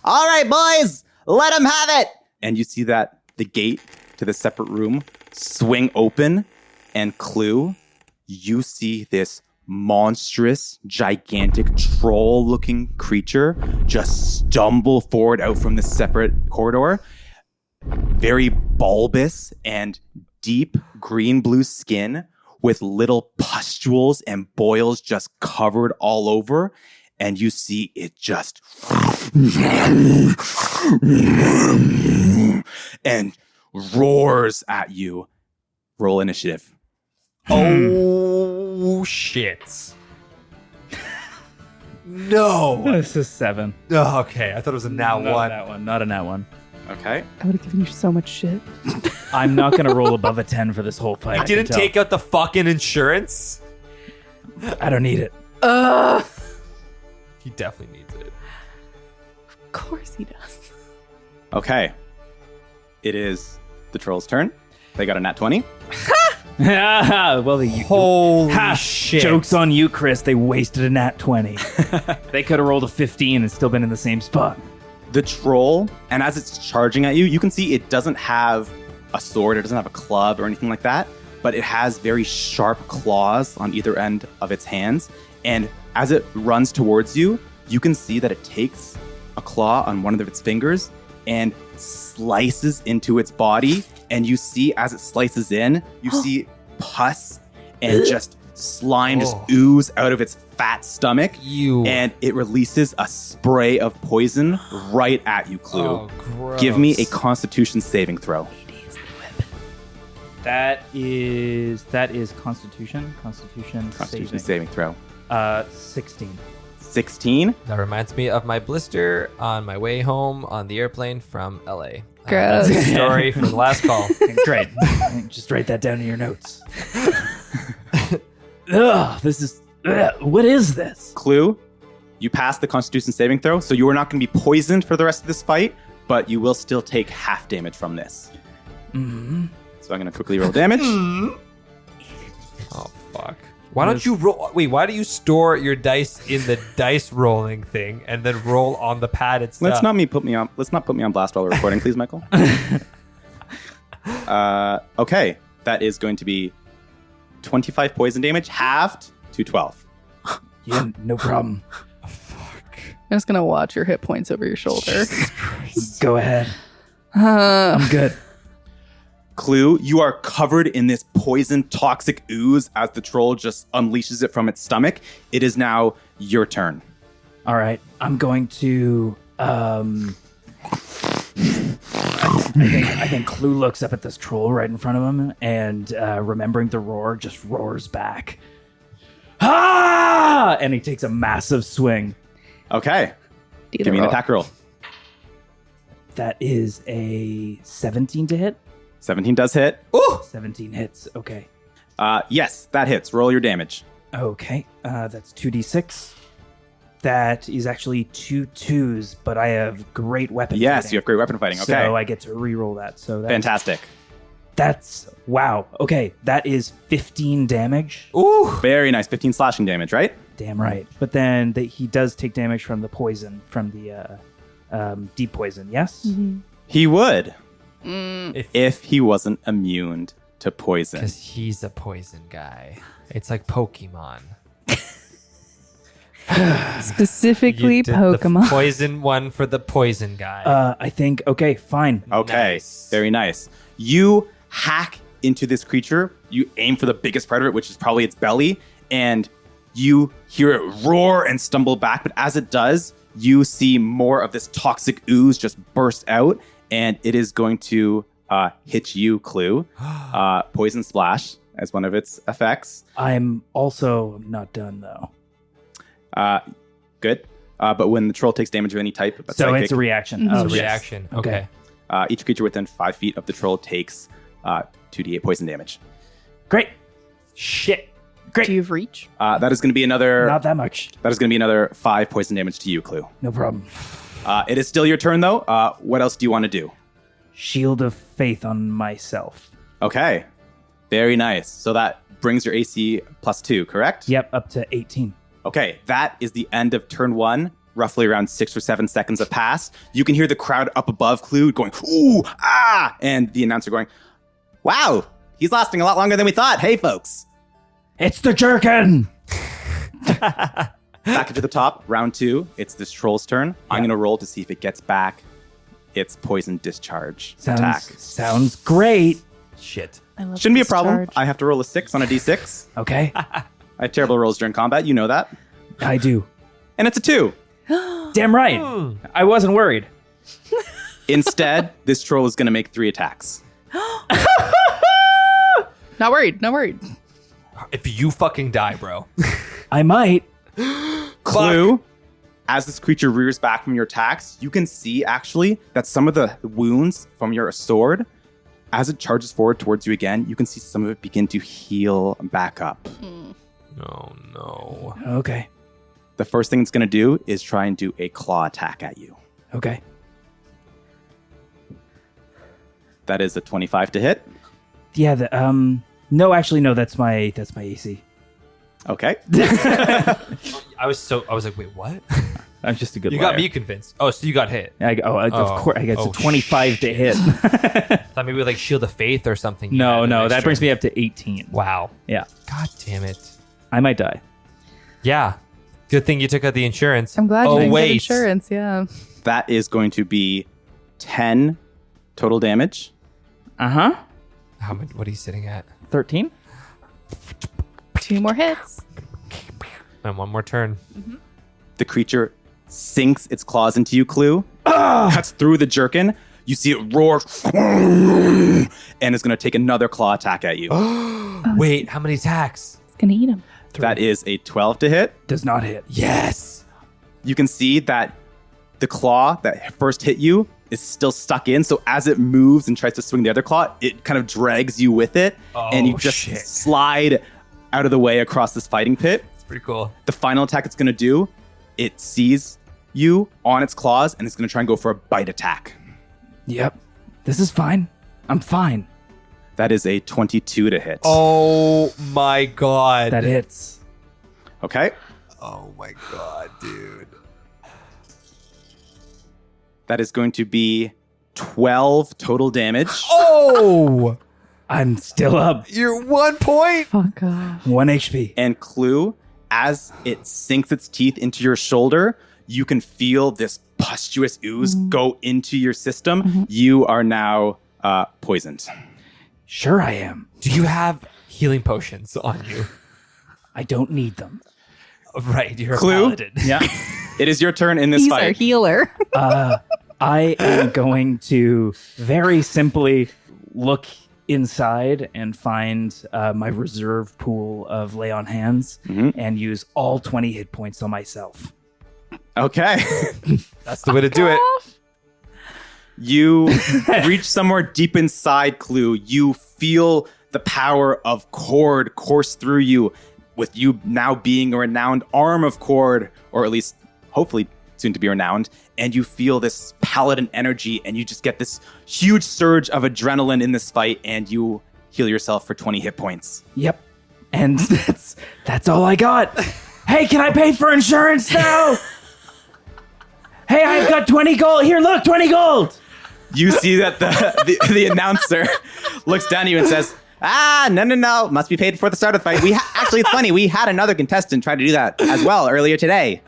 All right, boys, let him have it. And you see that the gate to the separate room swing open, and Clue, you see this monstrous, gigantic troll-looking creature just stumble forward out from the separate corridor. Very bulbous and deep green-blue skin with little pustules and boils just covered all over. And you see it just and roars at you. Roll initiative. Oh, shit. No. This is 7. Oh, okay. I thought it was a now one. Not a nat one. Okay. I would have given you so much shit. I'm not going to roll above a 10 for this whole fight. You didn't take out the fucking insurance? I don't need it. He definitely needs it. Of course he does. Okay. It is the troll's turn. They got a nat 20. Well, Holy shit. Joke's on you, Chris. They wasted a nat 20. They could have rolled a 15 and still been in the same spot. The troll, and as it's charging at you, you can see it doesn't have a sword, it doesn't have a club or anything like that, but it has very sharp claws on either end of its hands. And as it runs towards you, you can see that it takes a claw on one of its fingers and slices into its body. And you see, as it slices in, you see pus and just slime just ooze out of its fat stomach, You. and it releases a spray of poison right at you, Clue. Oh, gross. Give me a Constitution saving throw. That is Constitution. Constitution Saving throw. 16. 16. That reminds me of my blister on my way home on the airplane from LA. Gross. That's the story for the last call. Great. Just write that down in your notes. Ugh, this is. What is this? Clue, you passed the Constitution saving throw, so you are not going to be poisoned for the rest of this fight, but you will still take half damage from this. Mm-hmm. So I'm going to quickly roll damage. Oh, fuck. Why don't you roll? Wait, why do you store your dice in the dice rolling thing and then roll on the padded stuff? Let's not put me on blast while we're recording, please, Michael. Okay, that is going to be 25 poison damage, halved to 12. Yeah, no problem. I'm just gonna watch your hit points over your shoulder. Go ahead. I'm good. Clue, you are covered in this poison toxic ooze as the troll just unleashes it from its stomach. It is now your turn. All right, I'm going to. I think Clue looks up at this troll right in front of him, and remembering the roar, just roars back. Ah! And he takes a massive swing. Okay, Do give me an roll. attack roll. That is a 17 to hit. 17 does hit. 17 hits. Okay. Yes, that hits. Roll your damage. Okay. That's 2d6. That is actually 2 2s, but I have great weapon Yes, fighting. you have great weapon fighting. Okay, So I get to re-roll that. So that's, fantastic. That's wow. Okay, that is 15 damage. Ooh. Very nice. 15 slashing damage, right? Damn right. But then he does take damage from the poison, from the deep poison. Yes. Mhm. He would If if he wasn't immune to poison. Because he's a poison guy. It's like Pokemon. Specifically You did Pokemon. The poison one for the poison guy. I think. Okay, fine. Okay, Nice. very nice. You hack into this creature. You aim for the biggest part of it, which is probably its belly, and you hear it roar and stumble back. But as it does, you see more of this toxic ooze just burst out, and it is going to hit you, Clue. Poison Splash as one of its effects. I'm also not done though. Good. But when the troll takes damage of any type, but So psychic, it's a reaction. Mhm. Oh, It's a yes. reaction. Okay. Okay. each creature within 5 feet of the troll takes 2d8 poison damage. Great. Shit. Great. Do you have reach? That is going to be another. Not that much. That is going to be another 5 poison damage to you, Clue. No problem. It is still your turn, though. What else do you want to do? Shield of faith on myself. Okay. Very nice. So that brings your AC +2, correct? Yep, up to 18. Okay. That is the end of turn 1. Roughly around 6 or 7 seconds have passed. You can hear the crowd up above Clue going, ooh, ah, and the announcer going, wow, he's lasting a lot longer than we thought. Hey, folks. It's the jerkin. Back into the top, round 2. It's this troll's turn. I'm going to roll to see if it gets back its poison discharge attack. Sounds great. Shit. I love Shouldn't be a this problem. charge. I have to roll a 6 on a d6. Okay, I have terrible rolls during combat. You know that. I do. And it's a 2. Damn right. I wasn't worried. Instead, this troll is going to make 3 attacks. Not worried. Not worried. If you fucking die, bro. I might. Clue, as this creature rears back from your attacks, you can see actually that some of the wounds from your sword, as it charges forward towards you again, you can see some of it begin to heal back up. Oh, no. Okay. The first thing it's going to do is try and do a claw attack at you. Okay. That is a 25 to hit. Yeah. No, actually, no. That's my AC. Okay. I was like, wait, what? I'm just a good You liar. got me convinced. Oh, so you got hit. Of course. I get Oh, to 25 to hit. Thought maybe like Shield of Faith or something. you had no, an that extra. brings me up to 18. Wow. Yeah. God damn it. I might die. Yeah. Good thing you took out the insurance. I'm glad you Oh, didn't get wait. insurance. Yeah. That is going to be 10 total damage. Uh huh. How much? What are you sitting at? 13. 2 more hits. And one more turn. The creature sinks its claws into you, Clue. Cuts through the jerkin. You see it roar. And it's going to take another claw attack at you. Wait, how many attacks? It's gonna eat him. That is a 12 to hit. Does not hit. Yes. You can see that the claw that first hit you is still stuck in. So as it moves and tries to swing the other claw, it kind of drags you with it. And you just slide out of the way across this fighting pit. It's pretty cool. The final attack it's going to do, it sees you on its claws and it's going to try and go for a bite attack. Yep. This is fine. I'm fine. That is a 22 to hit. Oh my god. That hits. Okay. Oh my god, dude. That is going to be 12 total damage. Oh! I'm still up. You're 1 point. Fuck off. 1 HP. And Clue, as it sinks its teeth into your shoulder, you can feel this pustulous ooze go into your system. You are now poisoned. Sure I am. Do you have healing potions on you? I don't need them. Right, you're Clue? a paladin. Yeah. It is your turn in this He's our fight. healer. I am going to very simply look inside and find my reserve pool of lay on hands and use all 20 hit points on myself. Okay. That's the way to do it. You reach somewhere deep inside, Clue. You feel the power of Cord course through you, with you now being a renowned arm of Cord, or at least hopefully soon to be renowned. And you feel this paladin energy, and you just get this huge surge of adrenaline in this fight, and you heal yourself for 20 hit points. Yep. And that's all I got. Hey, can I pay for insurance now? Hey, I've got 20 gold. Here, look, 20 gold. You see that the announcer looks down at you and says, no. Must be paid before the start of the fight. Actually, it's funny. We had another contestant try to do that as well earlier today.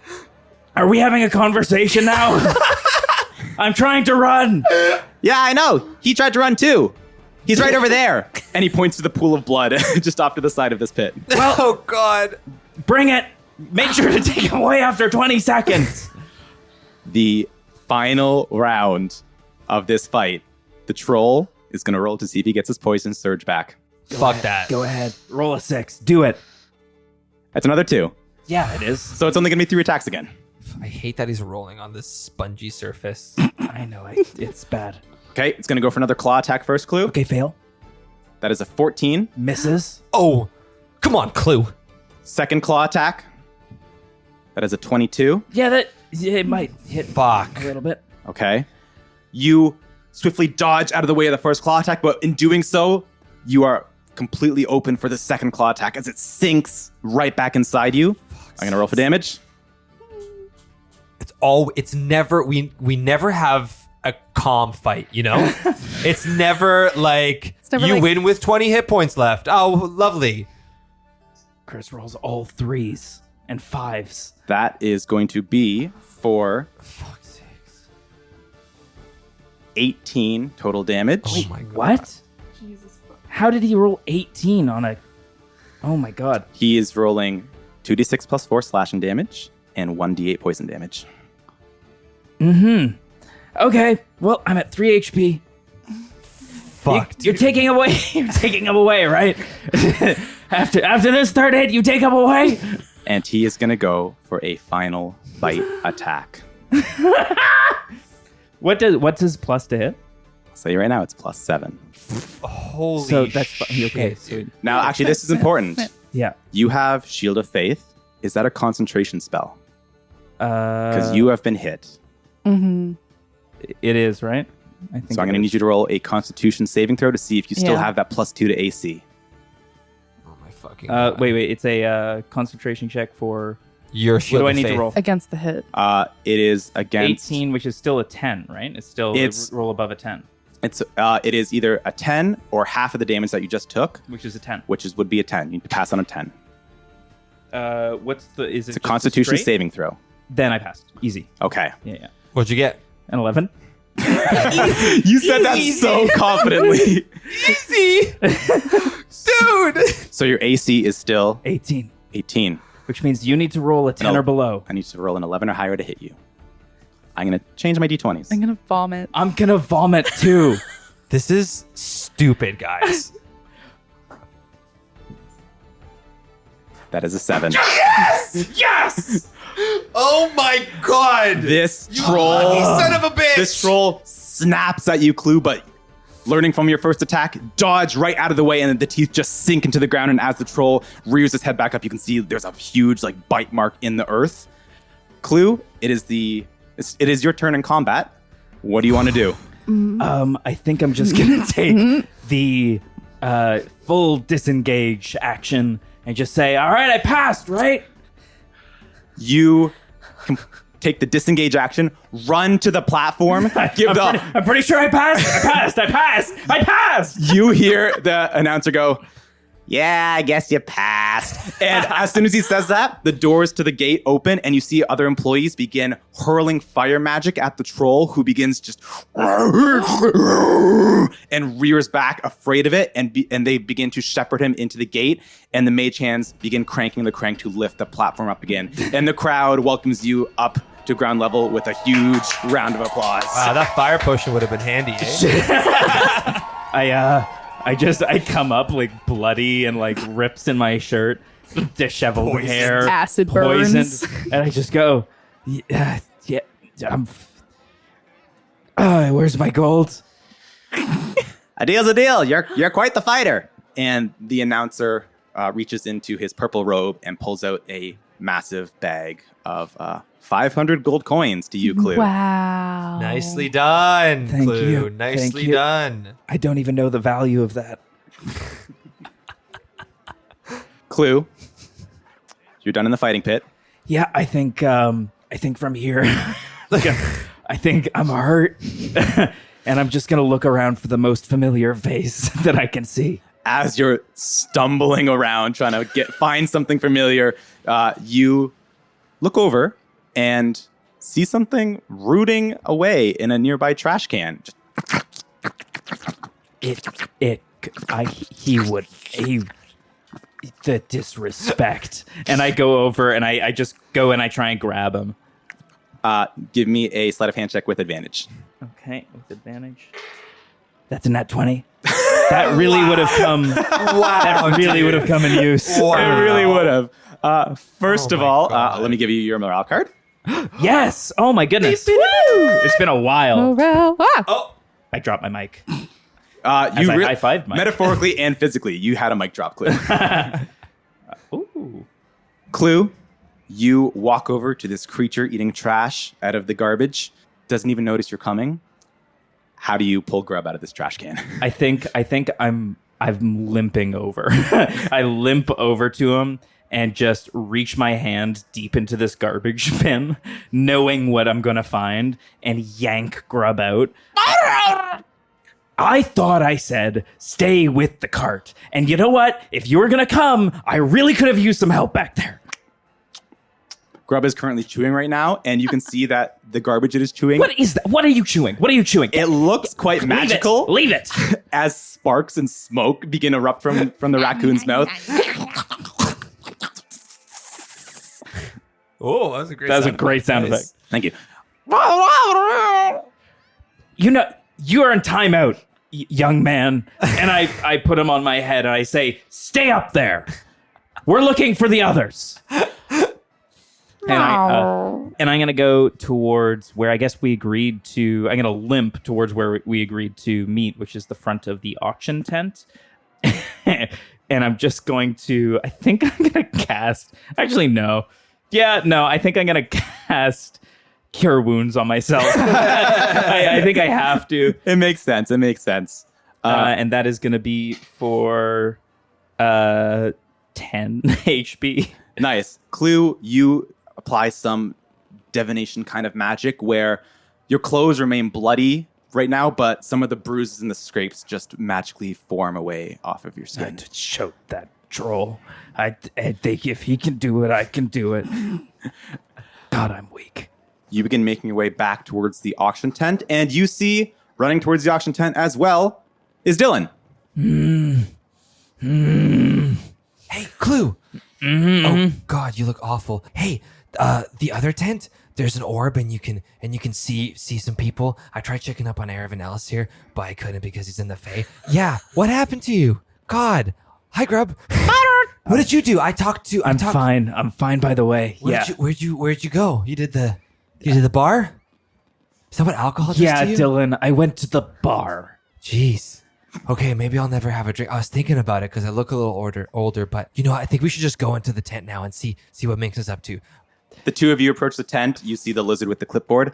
Are we having a conversation now? I'm trying to run. Yeah, I know. He tried to run too. He's right over there. And he points to the pool of blood just off to the side of this pit. Well, oh god. Bring it. Make sure to take him away after 20 seconds. The final round of this fight, the troll is going to roll to see if he gets his poison surge back. Fuck that. Go ahead. Roll a 6. Do it. That's another 2. Yeah, it is. So it's only going to be 3 attacks again. I hate that he's rolling on this spongy surface. I know. It's bad. Okay, it's going to go for another claw attack first, Clue. Okay, fail. That is a 14. Misses. Oh, come on, Clue. Second claw attack. That is a 22. Yeah, it might hit Fuck. a little bit. Okay. You swiftly dodge out of the way of the first claw attack, but in doing so, you are completely open for the second claw attack as it sinks right back inside you. I'm going to roll for damage. It's never, we never have a calm fight, you know? It's never like, never you like- win with 20 hit points left. Oh, lovely. Chris rolls all 3s and 5s. That is going to be for Fuck's sakes. 18 total damage. Oh my god. What? How did he roll 18 on a... Oh my god. He is rolling 2d6 plus 4 slashing damage and 1d8 poison damage. Okay, well, I'm at 3 HP. Fuck. You're taking him away, right? after this third hit, you take him away? And he is going to go for a final bite attack. What's his plus to hit? I'll say right now it's plus 7. Holy So that's shit. okay. So, Now, actually, this is important. yeah. You have Shield of Faith. Is that a concentration spell? Because you have been hit. It is, right? I think So I'm going to need you to roll a Constitution saving throw to see if you still Yeah. have that plus 2 to AC. Oh my fucking god. Wait. It's a concentration check for... Your What shield do I of need to faith. roll? Against the hit. It is against 18, which is still a 10, right? It's still It's- a roll above a 10, it is either a 10 or half of the damage that you just took, which is a 10. would be a 10. You need to pass on a 10. What's the... Is it It's a just Constitution straight? saving throw. Then I passed. Easy. Okay. Yeah. What'd you get? An 11? You said that so confidently. Easy. Dude. So your AC is still 18. 18. which means you need to roll a 10 No. or below. I need to roll an 11 or higher to hit you. I'm going to change my d20s. I'm gonna vomit. I'm gonna vomit too. This is stupid, guys. That is a 7. Yes! Oh my god! This troll, son of a bitch! this troll snaps at you, Clue, but learning from your first attack, dodge right out of the way, and the teeth just sink into the ground. And as the troll rears its head back up, you can see there's a huge bite mark in the earth. Clue, it is your turn in combat. What do you want to do? I think I'm just gonna take the full disengage action and just say, all right, I passed, right? You can take the disengage action, run to the platform, I'm pretty sure I passed. I passed. You hear the announcer go, yeah, I guess you passed. And as soon as he says that, the doors to the gate open and you see other employees begin hurling fire magic at the troll, who begins just and rears back afraid of it. And they begin to shepherd him into the gate. And the mage hands begin cranking the crank to lift the platform up again. And the crowd welcomes you up to ground level with a huge round of applause. Wow, that fire potion would have been handy, eh? I come up bloody and rips in my shirt, disheveled Poisoned. hair, Acid poisoned, burns. and I just go, yeah, where's my gold? A deal's a deal. You're quite the fighter. And the announcer reaches into his purple robe and pulls out a massive bag of 500 gold coins to you, Clue. Wow. Nicely done, Thank Clue. you. Nicely Thank you. done. I don't even know the value of that. Clue, you're done in the fighting pit. Yeah, I think from here, I think I'm hurt, and I'm just gonna look around for the most familiar face that I can see. As you're stumbling around trying to find something familiar, you look over and see something rooting away in a nearby trash can. The disrespect. And I go over and I just go and I try and grab him. Give me a sleight of hand check with advantage. Okay, with advantage. That's a nat 20. That really would have come. That really would have come in use. Wow. It really would have. First Oh of my all, God. let me give you your morale card. Yes. Oh my goodness. Woo! It's been a while. Morale. Ah! Oh, I dropped my mic. You I high-fived Mike. metaphorically and physically, you had a mic drop, Clue. Ooh. Clue, you walk over to this creature eating trash out of the garbage, doesn't even notice you're coming. How do you pull grub out of this trash can? I think I'm limping over. I limp over to him and just reach my hand deep into this garbage bin, knowing what I'm gonna find, and yank grub out. I thought I said, stay with the cart. And you know what? If you were going to come, I really could have used some help back there. Grub is currently chewing right now, and you can see that the garbage it is chewing, What is that? What are you chewing? What are you chewing? it looks quite magical. Leave it. As sparks and smoke begin to erupt from the raccoon's mouth. oh, that was a great. That was a great sound effect. Thank you. You know, you are in timeout, young man. And I put him on my head and I say, stay up there. We're looking for the others. And I'm going to go towards where I guess we agreed to. I'm going to limp towards where we agreed to meet, which is the front of the auction tent. And I'm just going to, I think I'm going to cast, actually, no. Yeah, no, I think I'm going to cast Cure Wounds on myself. I think I have to. It makes sense. And that is going to be for 10 HP. Nice. Clue, you apply some divination kind of magic where your clothes remain bloody right now, but some of the bruises and the scrapes just magically form away off of your skin. To choke that troll. I think if he can do it, I can do it. God, I'm weak. You begin making your way back towards the auction tent, and you see, running towards the auction tent as well, is Dillion. Hey, Clue. Oh God, you look awful. Hey, the other tent. There's an orb, and you can see some people. I tried checking up on Aravan Ellis here, but I couldn't because he's in the Fae. Yeah, what happened to you? God, hi Grub. What did you do? I'm fine. I'm fine, by the way. Where'd you go? You did the bar? Is that what alcohol does to you? Dylan, I went to the bar. Jeez. Okay, maybe I'll never have a drink. I was thinking about it because I look a little older, but I think we should just go into the tent now and see what Minx is up to. The two of you approach the tent. You see the lizard with the clipboard.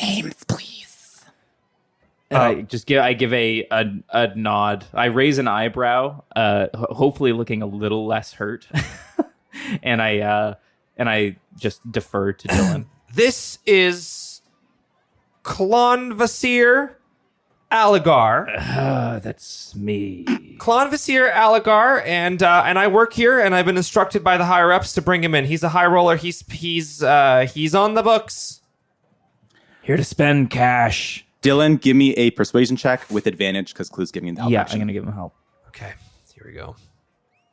Names, please. And I give a nod. I raise an eyebrow, hopefully looking a little less hurt, and I just defer to Dylan. This is Clonvasir Alligar. That's me. Clonvasir Alligar, and I work here, and I've been instructed by the higher ups to bring him in. He's a high roller. He's on the books. Here to spend cash. Dylan, give me a persuasion check with advantage because Clue's giving you the help. Yeah, action. I'm gonna give him help. Okay, here we go.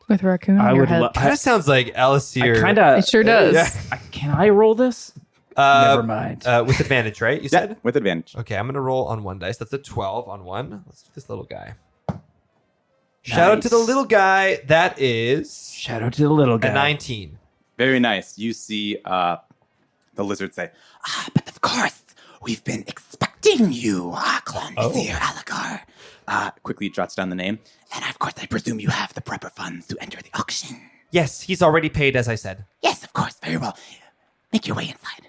With raccoon on your head. Kind of sounds like Elisir. It sure does. Can I roll this? Never mind. With advantage, right? You said? with advantage. Okay, I'm going to roll on one dice. That's a 12 on one. Let's do this little guy. Shout out to the little guy. That is... Shout out to the little guy. A 19. Very nice. You see the lizard say, But of course, we've been expecting you, Clonvasir Alligar. quickly jots down the name. And of course, I presume you have the proper funds to enter the auction. Yes, he's already paid, as I said. Yes, of course. Very well. Make your way inside.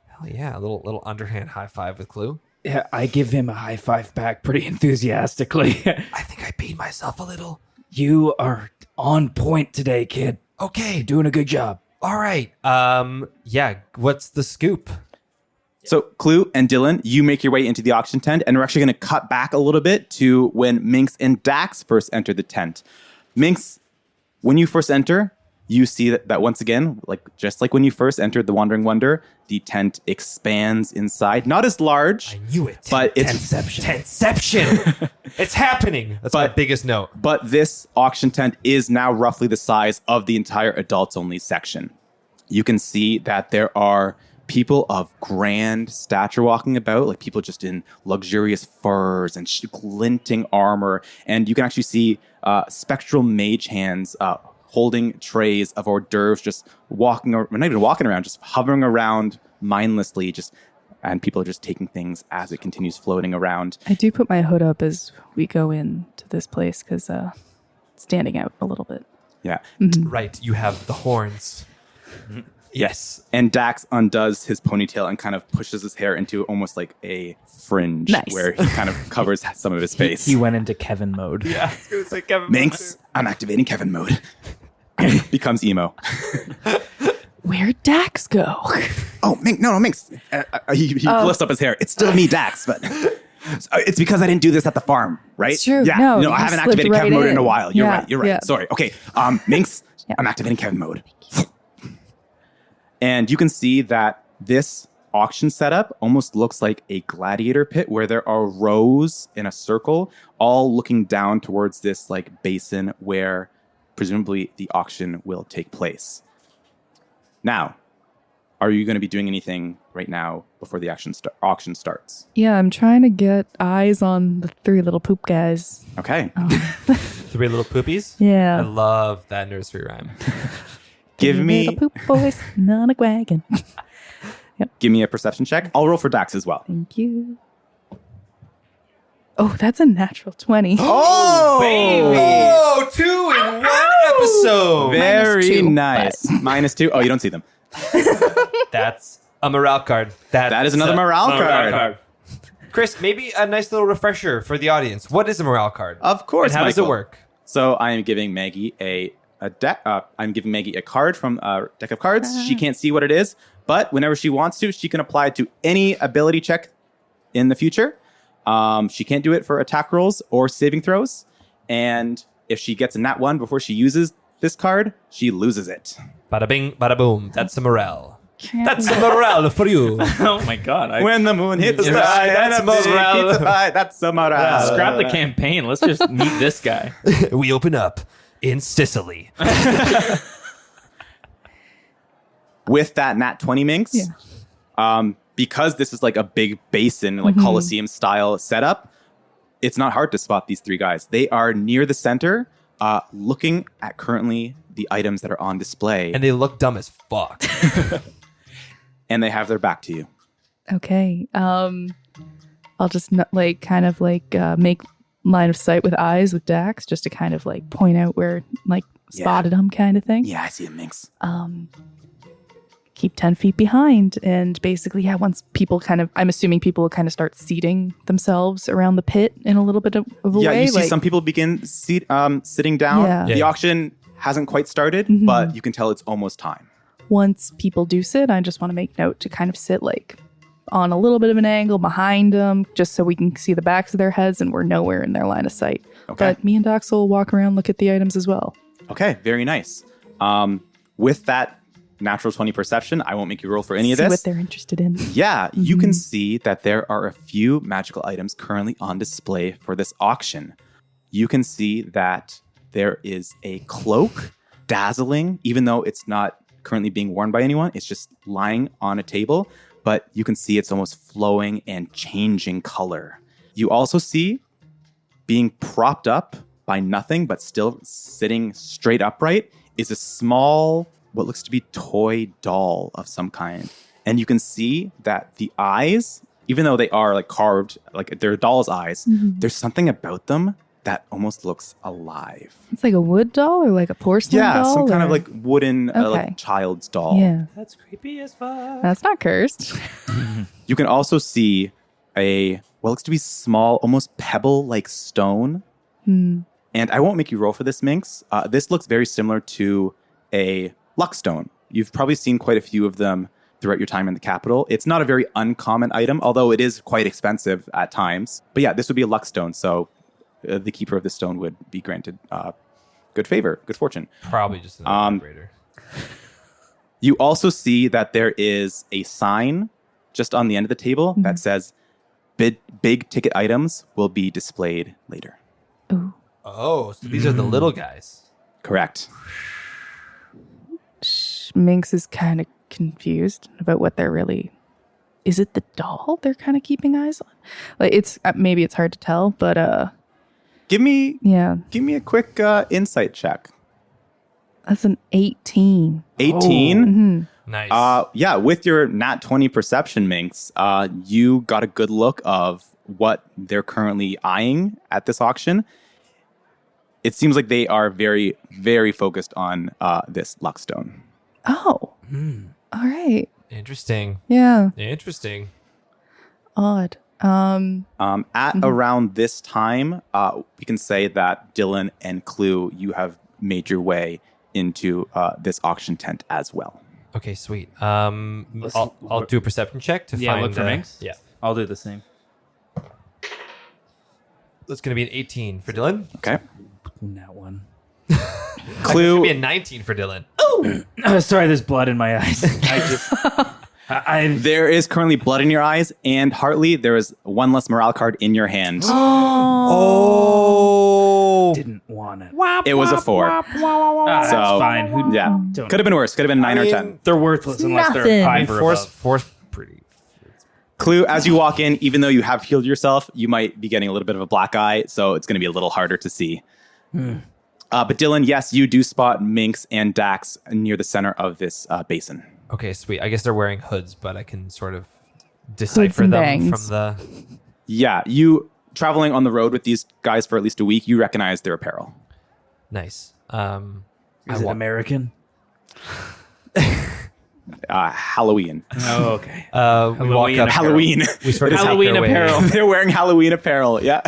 Hell yeah, a little underhand high five with Clue. Yeah, I give him a high five back pretty enthusiastically. I think I paid myself a little. You are on point today, kid. Okay, You're doing a good job. all right. Yeah, what's the scoop? So Clue and Dylan, you make your way into the auction tent, and we're actually going to cut back a little bit to when Minx and Dax first entered the tent. Minx, when you first enter, you see that once again, just like when you first entered the Wandering Wonder, the tent expands inside. Not as large. I knew it. But it's Tentception. It's happening. That's my biggest note. But this auction tent is now roughly the size of the entire adults only section. You can see that there are people of grand stature walking about, like people just in luxurious furs and glinting armor. And you can actually see spectral mage hands holding trays of hors d'oeuvres, just not even walking around, just hovering around mindlessly, and people are just taking things as it continues floating around. I do put my hood up as we go into this place because it's standing out a little bit. Yeah. Right, you have the horns. Yes. And Dax undoes his ponytail and kind of pushes his hair into almost like a fringe where he kind of covers some of his face. He went into Kevin mode. Yeah, it was like Kevin. Minx, I'm activating Kevin mode. Becomes emo. Where'd Dax go? Oh, Minx. He lifts up his hair. It's still me, Dax, but it's because I didn't do this at the farm, right? It's true. Yeah. No, I you haven't slipped activated right Kevin mode in a in. while. You're Yeah, right. You're right. yeah. Sorry. Okay. Minx, I'm activating Kevin mode. And you can see that this auction setup almost looks like a gladiator pit where there are rows in a circle, all looking down towards this like basin where presumably the auction will take place. Now, are you going to be doing anything right now before the auction starts? Yeah, I'm trying to get eyes on the three little poop guys. Okay. Three little poopies? Yeah. I love that nursery rhyme. Give me little poop boys, on a wagon. give me a perception check. I'll roll for Dax as well. Thank you. Oh, that's a natural 20. Oh, baby. Oh, 2 in 1 episode. Very -2, nice. -2. Oh, you don't see them. That's a morale card. That is another morale card. Chris, maybe a nice little refresher for the audience. What is a morale card? Of course, And how does it Michael. work? So I am giving Maggie a deck. I'm giving Maggie a card from a deck of cards. She can't see what it is, but whenever she wants to, she can apply it to any ability check in the future. She can't do it for attack rolls or saving throws. And if she gets a nat 1 before she uses this card, she loses it. Bada bing, bada boom. That's a morale. That's a morale for you. Oh my god. When the moon hits the Yeah, sky, that's and a big morale. pizza pie, that's a morale. Scrap the campaign. Let's just meet this guy. We open up in Sicily. With that nat 20 Minx, because this is like a big basin, like Colosseum style setup, it's not hard to spot these three guys. They are near the center, looking at currently the items that are on display. And they look dumb as fuck. And they have their back to you. Okay. I'll just make line of sight with eyes with Dax just to kind of like point out where like spotted him kind of thing. Yeah, I see a Minx. Keep 10 feet behind. And basically, once people I'm assuming people will kind of start seating themselves around the pit in a little bit of a way. Yeah, you see some people begin sitting down. Yeah. The auction hasn't quite started, but you can tell it's almost time. Once people do sit, I just want to make note to kind of sit like on a little bit of an angle behind them, just so we can see the backs of their heads and we're nowhere in their line of sight. Okay. But me and Dax will walk around, look at the items as well. Okay, very nice. With that natural 20 perception, I won't make you roll for any of See this. what they're interested in. Yeah, you can see that there are a few magical items currently on display for this auction. You can see that there is a cloak, dazzling, even though it's not currently being worn by anyone. It's just lying on a table, but you can see it's almost flowing and changing color. You also see, being propped up by nothing, but still sitting straight upright, is a small, what looks to be toy doll of some kind. And you can see that the eyes, even though they are like carved, like they're doll's eyes, there's something about them that almost looks alive. It's like a wood doll or like a porcelain doll? Yeah, some kind of or- like wooden Okay. like child's doll. Yeah. That's creepy as fuck. That's not cursed. You can also see a what looks to be small, almost pebble-like stone. And I won't make you roll for this, Minx. This looks very similar to a luck stone. You've probably seen quite a few of them throughout your time in the capital. It's not a very uncommon item, although it is quite expensive at times. But yeah, this would be a luck stone, so the keeper of the stone would be granted good favor, good fortune. Probably just an operator. You also see that there is a sign just on the end of the table that says, big ticket items will be displayed later. Ooh. Oh, so these are the little guys. Correct. Minx is kind of confused about what they're really... Is it the doll they're kind of keeping eyes on? Like it's maybe it's hard to tell, but Give me a quick insight check. That's an 18. 18? Nice. Yeah, with your nat 20 perception, Minx, you got a good look of what they're currently eyeing at this auction. It seems like they are very, very focused on this luckstone. Oh. All right. Interesting. Yeah. Interesting. Odd. At around this time, we can say that Dillion and Clue, you have made your way into this auction tent as well. Okay, sweet. I'll do a perception check to find... look for Minx. Yeah. I'll do the same. That's going to be an 18 for Dylan. Okay. That one. It's going to Clue, be a 19 for Dylan. Sorry, there's blood in my eyes. there is currently blood in your eyes, and Hartley, there is one less morale card in your hand. Oh! didn't want it. It was a 4. That's fine. Who, Yeah. don't Could have been worse. Could have been 9 or 10. They're worthless unless they're Nothing. 5 or above. Force pretty. Clue, as you walk in, even though you have healed yourself, you might be getting a little bit of a black eye, so it's going to be a little harder to see. But Dylan, yes, you do spot Minx and Dax near the center of this basin. Okay, sweet. I guess they're wearing hoods, but I can sort of decipher and them bangs. from the... Yeah, you traveling on the road with these guys for at least a week, you recognize their apparel. Nice. Is it American? Halloween. Oh, okay. We walk up. Halloween. We sort of take Halloween their way. apparel. They're wearing Halloween apparel. Yeah.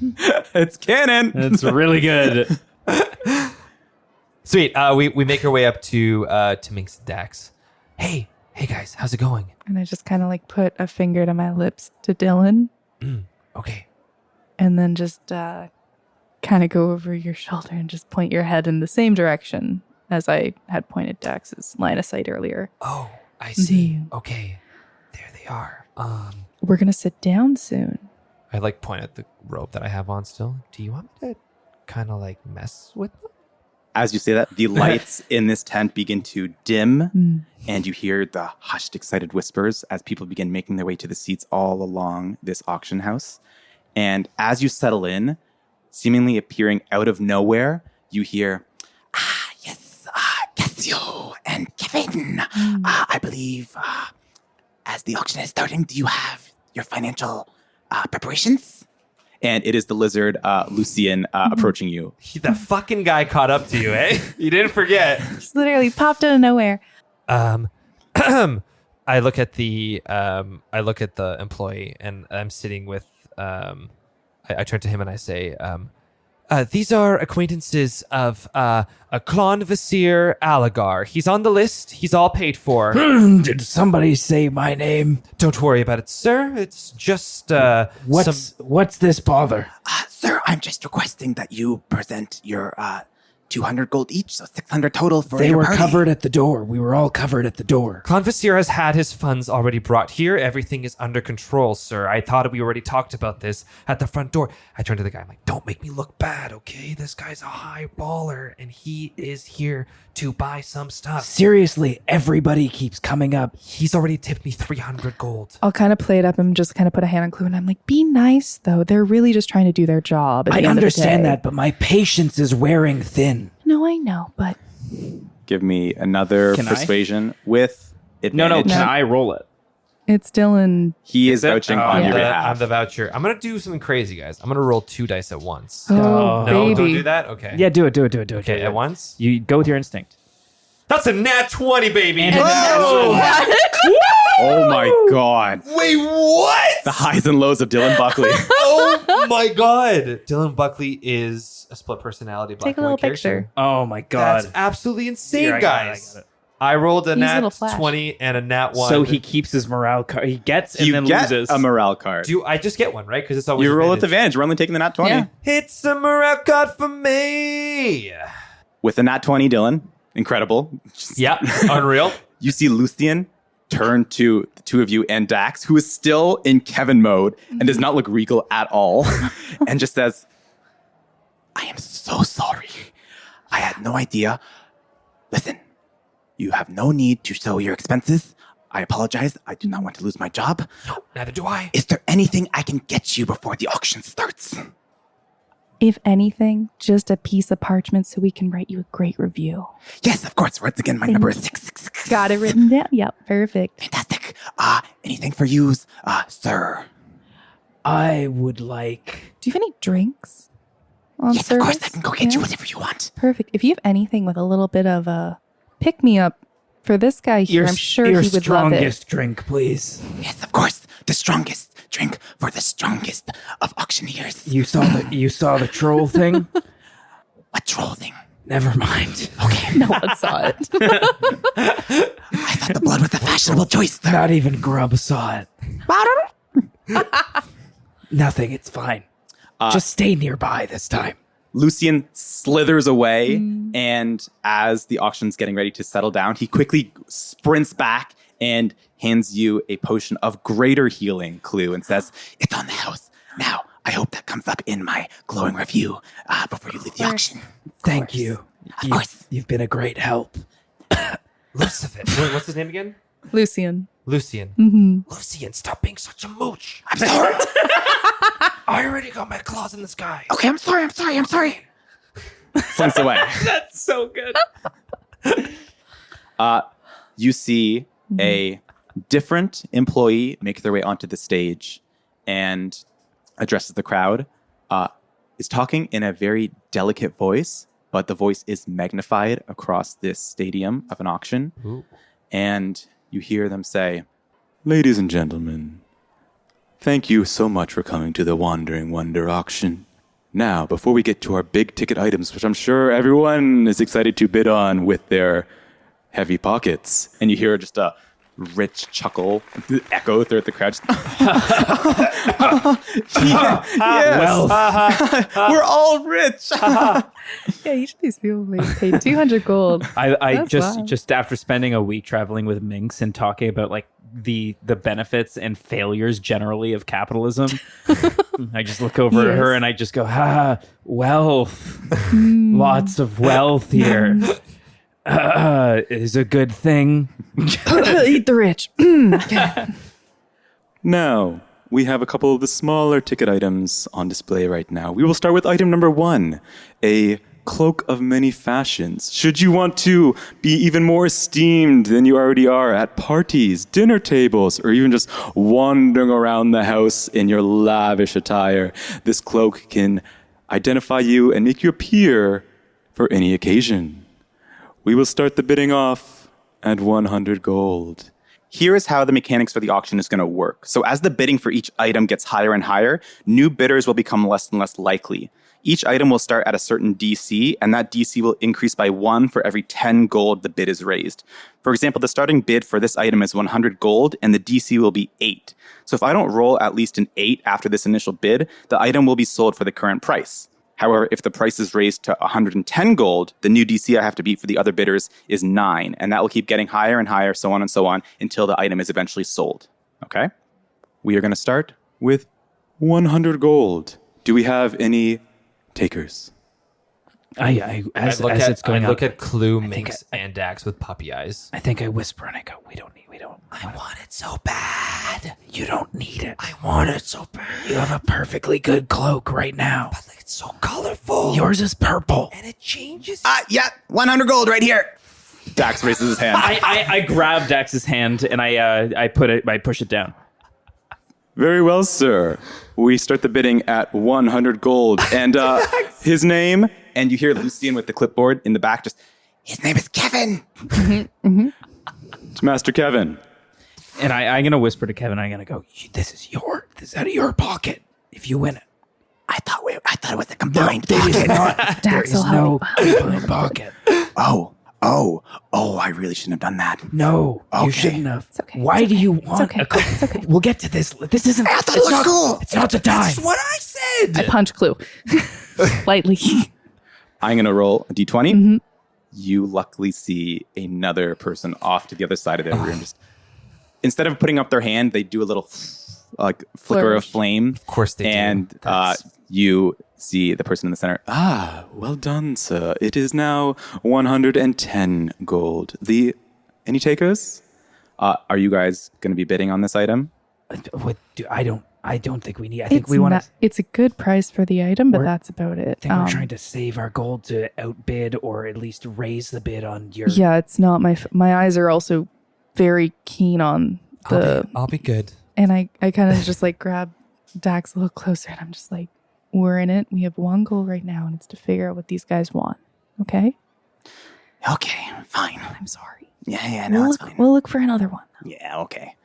It's canon. It's really good. Sweet. We make our way up to Minx and Dax. Hey guys, how's it going? And I just kind of like put a finger to my lips to Dylan Okay. and then just kind of go over your shoulder and just point your head in the same direction as I had pointed Dax's line of sight earlier. Oh, I see. Okay. There they are. We're going to sit down soon. I point at the robe that I have on still. Do you want me to kind of mess with them? As you say that, the lights in this tent begin to dim, and you hear the hushed, excited whispers as people begin making their way to the seats all along this auction house. And as you settle in, seemingly appearing out of nowhere, you hear, Yes, Cassio and Kevin. I believe as the auction is starting, do you have your financial preparations? and it is the lizard, Lucian, approaching you. The fucking guy caught up to you, eh? You didn't forget. Just literally popped out of nowhere. I look at the employee, and I'm sitting with I turn to him and I say, these are acquaintances of a Clon Vasir Alagar. He's on the list. He's all paid for. Did somebody say my name? Don't worry about it, sir. It's just What's this bother? Sir, I'm just requesting that you present your 200 gold each, so 600 total for They your were party. covered at the door. We were all covered at the door. Clon Vasir has had his funds already brought here. Everything is under control, sir. I thought we already talked about this at the front door. I turn to the guy. I'm like, don't make me look bad, okay? This guy's a high baller, and he is here to buy some stuff. Seriously, everybody keeps coming up. He's already tipped me 300 gold. I'll kind of play it up and just kind of put a hand on Clue, and I'm like, be nice, though. They're really just trying to do their job. At the I end of the understand day. that, but my patience is wearing thin. No, I know, but Give me another Can I? persuasion with advantage. Can I roll it? it's Dylan. He is Is it? vouching Oh, on yeah. your I'm behalf. the voucher. I'm going to do something crazy, guys. I'm going to roll 2 dice at once. Oh, No, No, baby. don't do that? Okay. Yeah, do it. Okay, at once? You go with your instinct. That's a nat 20, baby. Oh my god. Wait, what? The highs and lows of Dylan Buckley. Oh my god. Dylan Buckley is a split personality black Take a and little white character. picture. Oh my god. That's absolutely insane, Here, I got it, guys. I got it. I rolled a Use a nat little flash. 20 and a nat 1. So he keeps his morale card. He gets and You then get loses. a morale card. do I just get one, right? Because it's always You roll with advantage. advantage. We're only taking the nat 20. Yeah. It's a morale card for me. With the nat 20, Dylan. Incredible. Yeah, unreal. You see Lucian turn to the two of you and Dax, who is still in Kevin mode and does not look regal at all, and just says, I am so sorry. I had no idea. Listen, you have no need to show your expenses. I apologize. I do not want to lose my job. Neither do I. Is there anything I can get you before the auction starts? If anything, just a piece of parchment so we can write you a great review. Yes, of course. Once again, my number is 666. Got it written down? Yep, perfect. Fantastic. Anything for you, sir? I would like. Do you have any drinks on Yes, service? of course. I can go get you Yeah? whatever you want. Perfect. If you have anything with a little bit of a pick-me-up for this guy here, I'm sure he your would love it. strongest drink, please. Yes, of course. The strongest drink for the strongest of auctioneers. You saw the troll thing? What troll thing? Never mind. Okay. No one saw it. I thought the blood was a fashionable choice, sir. Not even Grub saw it. Nothing. It's fine. Just stay nearby this time. Lucian slithers away, and as the auction's getting ready to settle down, he quickly sprints back and hands you a potion of greater healing, Clue, and says, It's on the house. Now, I hope that comes up in my glowing review before you leave the auction. Thank you. Of course. You've been a great help. Lucifer. Wait, what's his name again? Lucian. Lucian. Mm-hmm. Lucian, stop being such a mooch. I'm sorry. I already got my claws in the sky. Okay, I'm sorry. slinks away. That's so good. You see a different employee make their way onto the stage and addresses the crowd, is talking in a very delicate voice, but the voice is magnified across this stadium of an auction. Ooh. And you hear them say, "Ladies and gentlemen, thank you so much for coming to the Wandering Wonder auction. Now, before we get to our big ticket items, which I'm sure everyone is excited to bid on with their heavy pockets," and you hear just a rich chuckle echo throughout the crowd. We're all rich. Yeah, each of these people paid 200 gold. I That's wild. just after spending a week traveling with Minx and talking about like the benefits and failures generally of capitalism, I just look over at her and I just go, wealth, lots of wealth here. Is a good thing. Eat the rich. Now, we have a couple of the smaller ticket items on display right now. We will start with item number 1, a cloak of many fashions. Should you want to be even more esteemed than you already are at parties, dinner tables, or even just wandering around the house in your lavish attire, this cloak can identify you and make you appear for any occasion. We will start the bidding off at 100 gold. Here is how the mechanics for the auction is going to work. So as the bidding for each item gets higher and higher, new bidders will become less and less likely. Each item will start at a certain DC, and that DC will increase by 1 for every 10 gold the bid is raised. For example, the starting bid for this item is 100 gold, and the DC will be 8. So if I don't roll at least an 8 after this initial bid, the item will be sold for the current price. However, if the price is raised to 110 gold, the new DC I have to beat for the other bidders is 9, and that will keep getting higher and higher, so on, until the item is eventually sold. Okay? We are going to start with 100 gold. Do we have any takers? As I it's going look up, at Clue, Minx, and Dax with puppy eyes. I think I whisper and I go, we don't. I want it so bad. You don't need it. I want it so bad. You have a perfectly good cloak right now. But like, it's so colorful. Yours is purple. And it changes. Yeah, 100 gold right here. Dax raises his hand. I grab Dax's hand and I push it down. Very well, sir. We start the bidding at 100 gold. And his name, And you hear Lucian with the clipboard in the back just, his name is Kevin. it's Master Kevin. And I'm going to whisper to Kevin, I'm going to go, this is out of your pocket if you win it. I thought it was a combined pocket. There is no combined pocket. Oh, I really shouldn't have done that. No, Okay. you shouldn't have. It's okay. Why do you want okay. a cloak? It's okay. We'll get to this. This isn't. I thought it was cool. It's not the time. What I said. I punch Clue. Lightly. I'm going to roll a d20. Mm-hmm. You luckily see another person off to the other side of the room. Just instead of putting up their hand, they do a little like flicker of Flourish. flame. Of course they do. And you see the person in the center. Well done, sir. It is now 110 gold. Any takers? Are you guys going to be bidding on this item? I don't think we need. I think we want to. It's a good price for the item, but We're- that's about it. I think we're trying to save our gold to outbid or at least raise the bid on your. Yeah, it's not my eyes are also very keen on the I'll be good. and I kind of just like grab Dax a little closer and I'm just like, we're in it. We have one goal right now and it's to figure out what these guys want. Okay? Okay, fine. I'm sorry. Yeah, no, it's fine. We'll look for another one. Yeah, okay.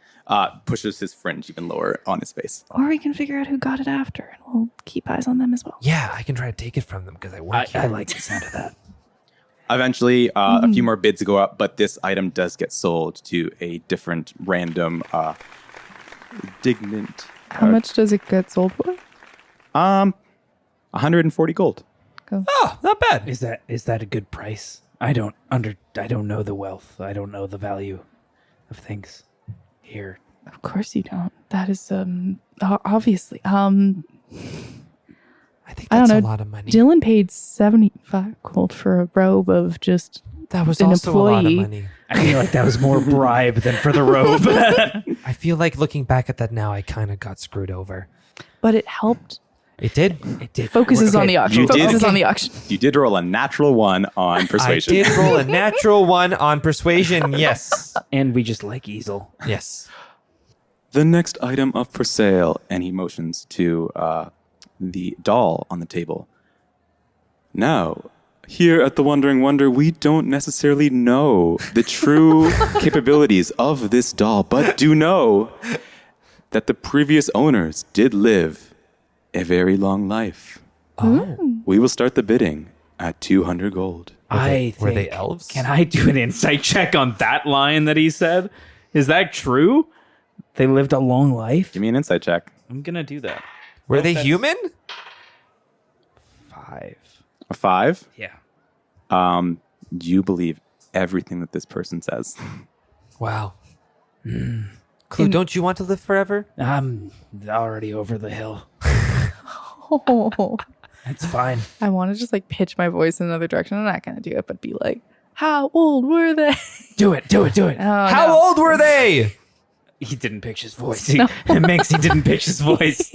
Pushes his fringe even lower on his face. Or we can figure out who got it after and we'll keep eyes on them as well. Yeah, I can try to take it from them because I work here. I like the sound of that. Eventually, a few more bids go up, but this item does get sold to a different random dignant. How much does it get sold for? 140 gold. Go. Oh, not bad. Is that a good price? I don't know the wealth. I don't know the value of things here. Of course you don't. That is obviously. I think I don't that's a know. lot of money. Dylan paid 75 gold for a robe of just That was an also a lot of employee. money. I feel like that was more bribe than for the robe. I feel like looking back at that now, I kind of got screwed over. but it helped. It did. It did. Focuses Okay, on the auction. you did- Focuses on the auction. You did roll a natural 1 on persuasion. I did roll a natural 1 on persuasion. Yes. And we just like easel. Yes. The next item up for sale, and he motions to the doll on the table. Now, here at the Wandering Wonder, we don't necessarily know the true capabilities of this doll, but do know that the previous owners did live a very long life. Oh. We will start the bidding at 200 gold. Were they Think, elves? Can I do an insight check on that line that he said? Is that true? They lived a long life? Give me an insight check. I'm going to do that. Were they human? 5. A 5. Yeah. You believe everything that this person says. Wow. Clue, don't you want to live forever? I'm already over the hill. Oh, It's fine. I want to just like pitch my voice in another direction. I'm not going to do it, but be like, how old were they? Do it. Oh, How no. old were they? He didn't pitch his voice. Minx, he didn't pitch his voice.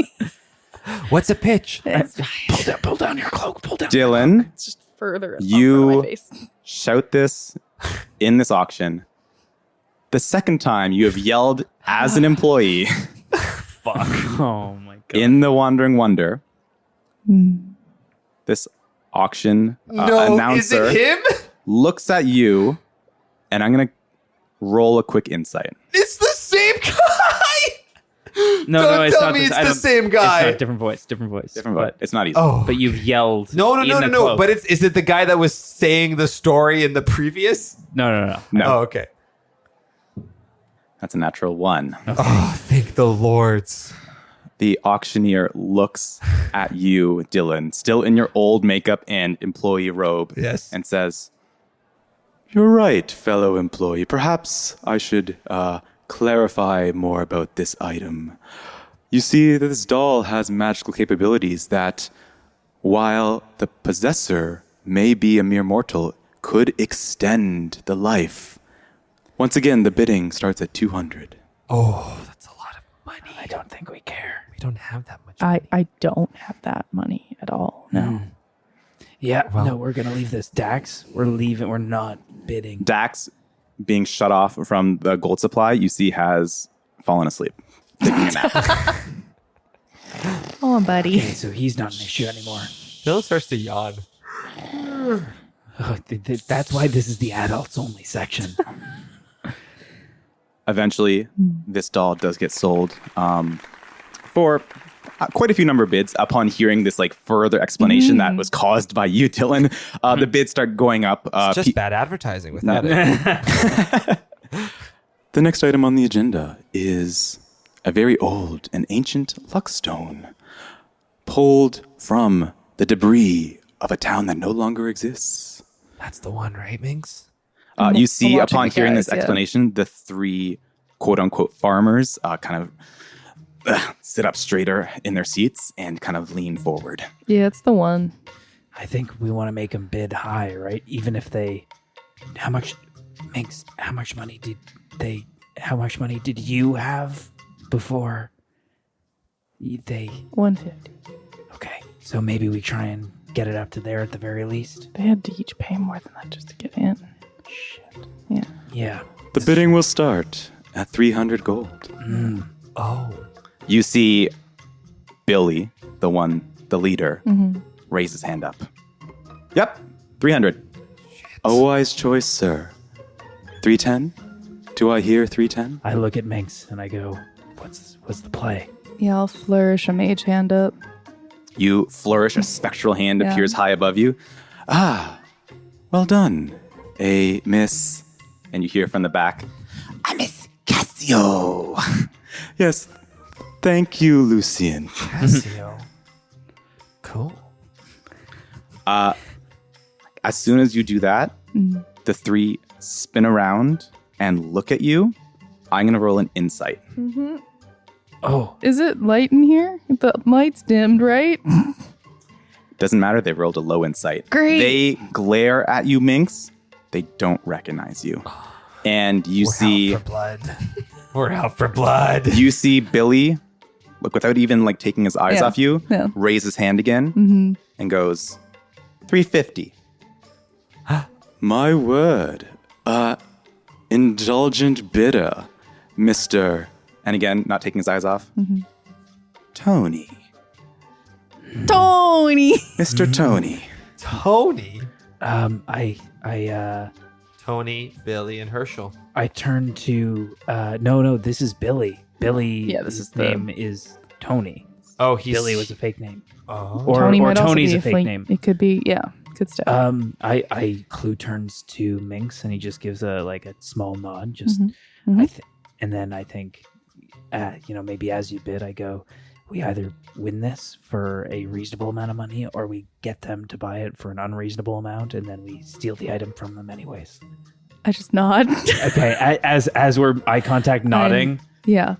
What's a pitch? Pull down your cloak. Pull down. Dylan, It's just further up You- from my face. shout this in this auction. The second time you have yelled as an employee Fuck. Oh my god. in the Wandering Wonder. This auction announcer him? looks at you, and I'm going to roll a quick insight. It's the same guy. No, Don't it's tell not me this. it's I the don't- same guy. It's not different voice. Different voice. Different vote. It's not easy. Oh, But you've yelled. no. in the cloak. But is it the guy that was saying the story in the previous? No. No, Oh, okay. that's a natural 1. Oh, thank the lords. The auctioneer looks at you, Dylan, still in your old makeup and employee robe, Yes. and says, "You're right, fellow employee. Perhaps I should clarify more about this item. You see, this doll has magical capabilities that, while the possessor may be a mere mortal, could extend the life. Once again, the bidding starts at 200. Oh, that's a lot of money. I don't think we care. We don't have that much. I don't have that money at all. No. Yeah. Well- No, we're gonna leave this. Dax, we're leaving. We're not bidding. Dax, being shut off from the gold supply, you see has fallen asleep, taking a nap. Oh, buddy. Okay, so he's not an issue anymore. Bill starts to yawn. Oh, that's why this is the adults only section. Eventually, this doll does get sold for quite a few number of bids. Upon hearing this like further explanation that was caused by you, Dylan, the bids start going up. It's just bad advertising without it. The next item on the agenda is a very old and ancient luckstone pulled from the debris of a town that no longer exists. That's the one, right, Minx? You see, watching upon the hearing this guys, yeah. explanation, the 3 quote-unquote farmers kind of sit up straighter in their seats and kind of lean forward. Yeah, it's the one. I think we want to make them bid high, right? Even if they, how much money did you have before they? 150. Okay, so maybe we try and get it up to there at the very least. They had to each pay more than that just to get in. Shit. Yeah. Yeah. The bidding will start at 300 gold. Oh. You see Billy, the leader, raise his hand up. Yep, 300. A wise choice, sir. 310? Do I hear 310? I look at Minx and I go, "What's the play?" Yeah, I'll flourish a mage hand up. You flourish, a spectral hand Yeah. appears high above you. Ah, well done, a Miss. And you hear from the back, I'm Miss Cassio. yes, thank you, Lucian. Cassio. Cool. As soon as you do that, the 3 spin around and look at you. I'm going to roll an insight. Oh, Is it light in here? The light's dimmed, right? Doesn't matter, they've rolled a low insight. Great. They glare at you, Minx. They don't recognize you. And you see... Out for blood. We're out for blood. You see Billy, look, without even like taking his eyes Yeah. off you, Yeah. raise his hand again and goes, 350. My word. Indulgent bidder, Mr. And again, not taking his eyes off. Tony. Tony! Mr. Tony. Tony. I Billy, and Herschel. I turn to no, this is Billy. Billy. Yeah, this his is the- name is Tony. Oh, he's Billy was a fake name, Oh. or Tony might also Tony's be a fake flank- name. It could be, yeah. Good stuff. I Clue turns to Minx and he just gives a small nod. Just Mhm. I And then I think, maybe as you bid, I go, we either win this for a reasonable amount of money or we get them to buy it for an unreasonable amount and then we steal the item from them anyways. I just nod. Okay, as we're eye contact nodding. Yeah.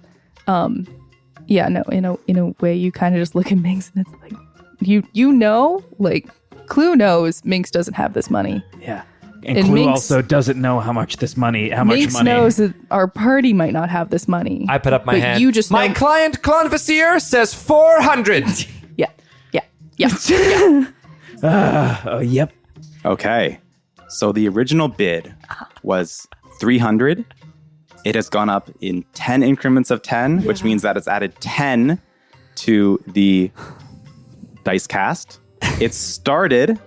No, in a way you kind of just look at Minx and it's like, Clue knows Minx doesn't have this money. Yeah. And Clue Minx also doesn't know how much money. Minx knows that our party might not have this money. I put up my but hand. You just my know- client, Clonvisier, says 400. Yeah. Yep. Okay. So the original bid was 300. It has gone up in 10 increments of 10, which means that it's added 10 to the dice cast. It started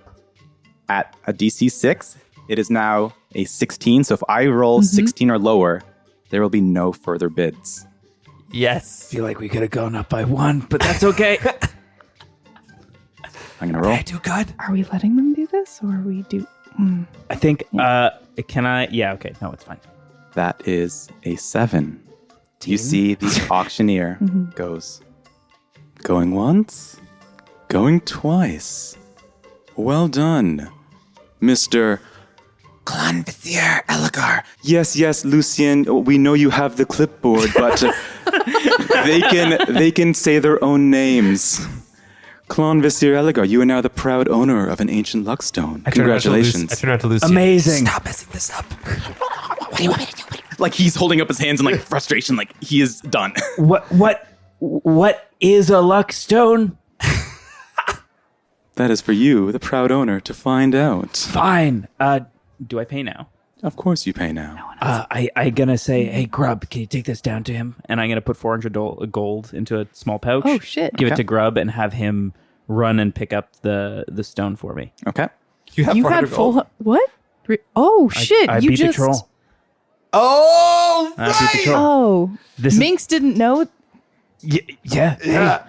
at a DC 6. It is now a 16. So if I roll 16 or lower, there will be no further bids. Yes. Feel like we could have gone up by 1, but that's okay. I'm going to roll. I do good. Are we letting them do this or are we do? I think, can I? Yeah, okay. No, it's fine. That is a 7. You see the auctioneer goes, going once, going twice. Well done, Mr. Clonvisier Elgar. Yes, Lucien. We know you have the clipboard, but they can say their own names. Clonvisier Elgar, you are now the proud owner of an ancient Luckstone. Congratulations. I turn around to Lucy. Amazing. Stop messing this up. What do you want me to do? Like he's holding up his hands in like frustration, like he is done. What is a luck stone? That is for you, the proud owner, to find out. Fine. Do I pay now? Of course you pay now. I gonna say, hey, Grub, can you take this down to him? And I'm gonna put 400 gold into a small pouch. Oh, shit. Give it Okay. to Grub and have him run and pick up the stone for me. Okay. You have You 400 had full. gold? What? Oh shit! I you beat just. the troll. Oh, I beat the troll. Oh, This is- Minx didn't know. Yeah. Hey,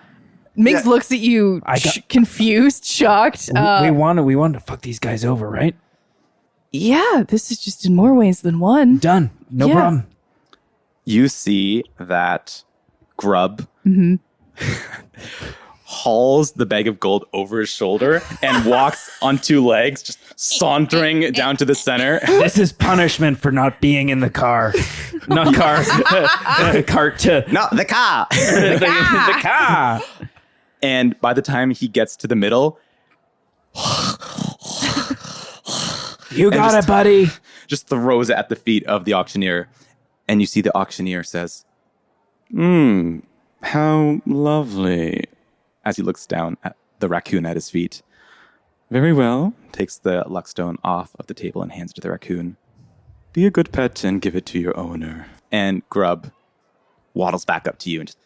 Minx looks at you, confused, shocked. we want to fuck these guys over, right? Yeah, this is just in more ways than one. Done. No Yeah. problem. You see that Grub hauls the bag of gold over his shoulder and walks on 2 legs, just sauntering down to the center. This is punishment for not being in the car. Not car. Cart to No, the car. the car. And by the time he gets to the middle, You got it, buddy. just throws it at the feet of the auctioneer. And you see the auctioneer says, how lovely. As he looks down at the raccoon at his feet. Very well. Takes the luckstone off of the table and hands it to the raccoon. Be a good pet and give it to your owner. And Grub waddles back up to you and just,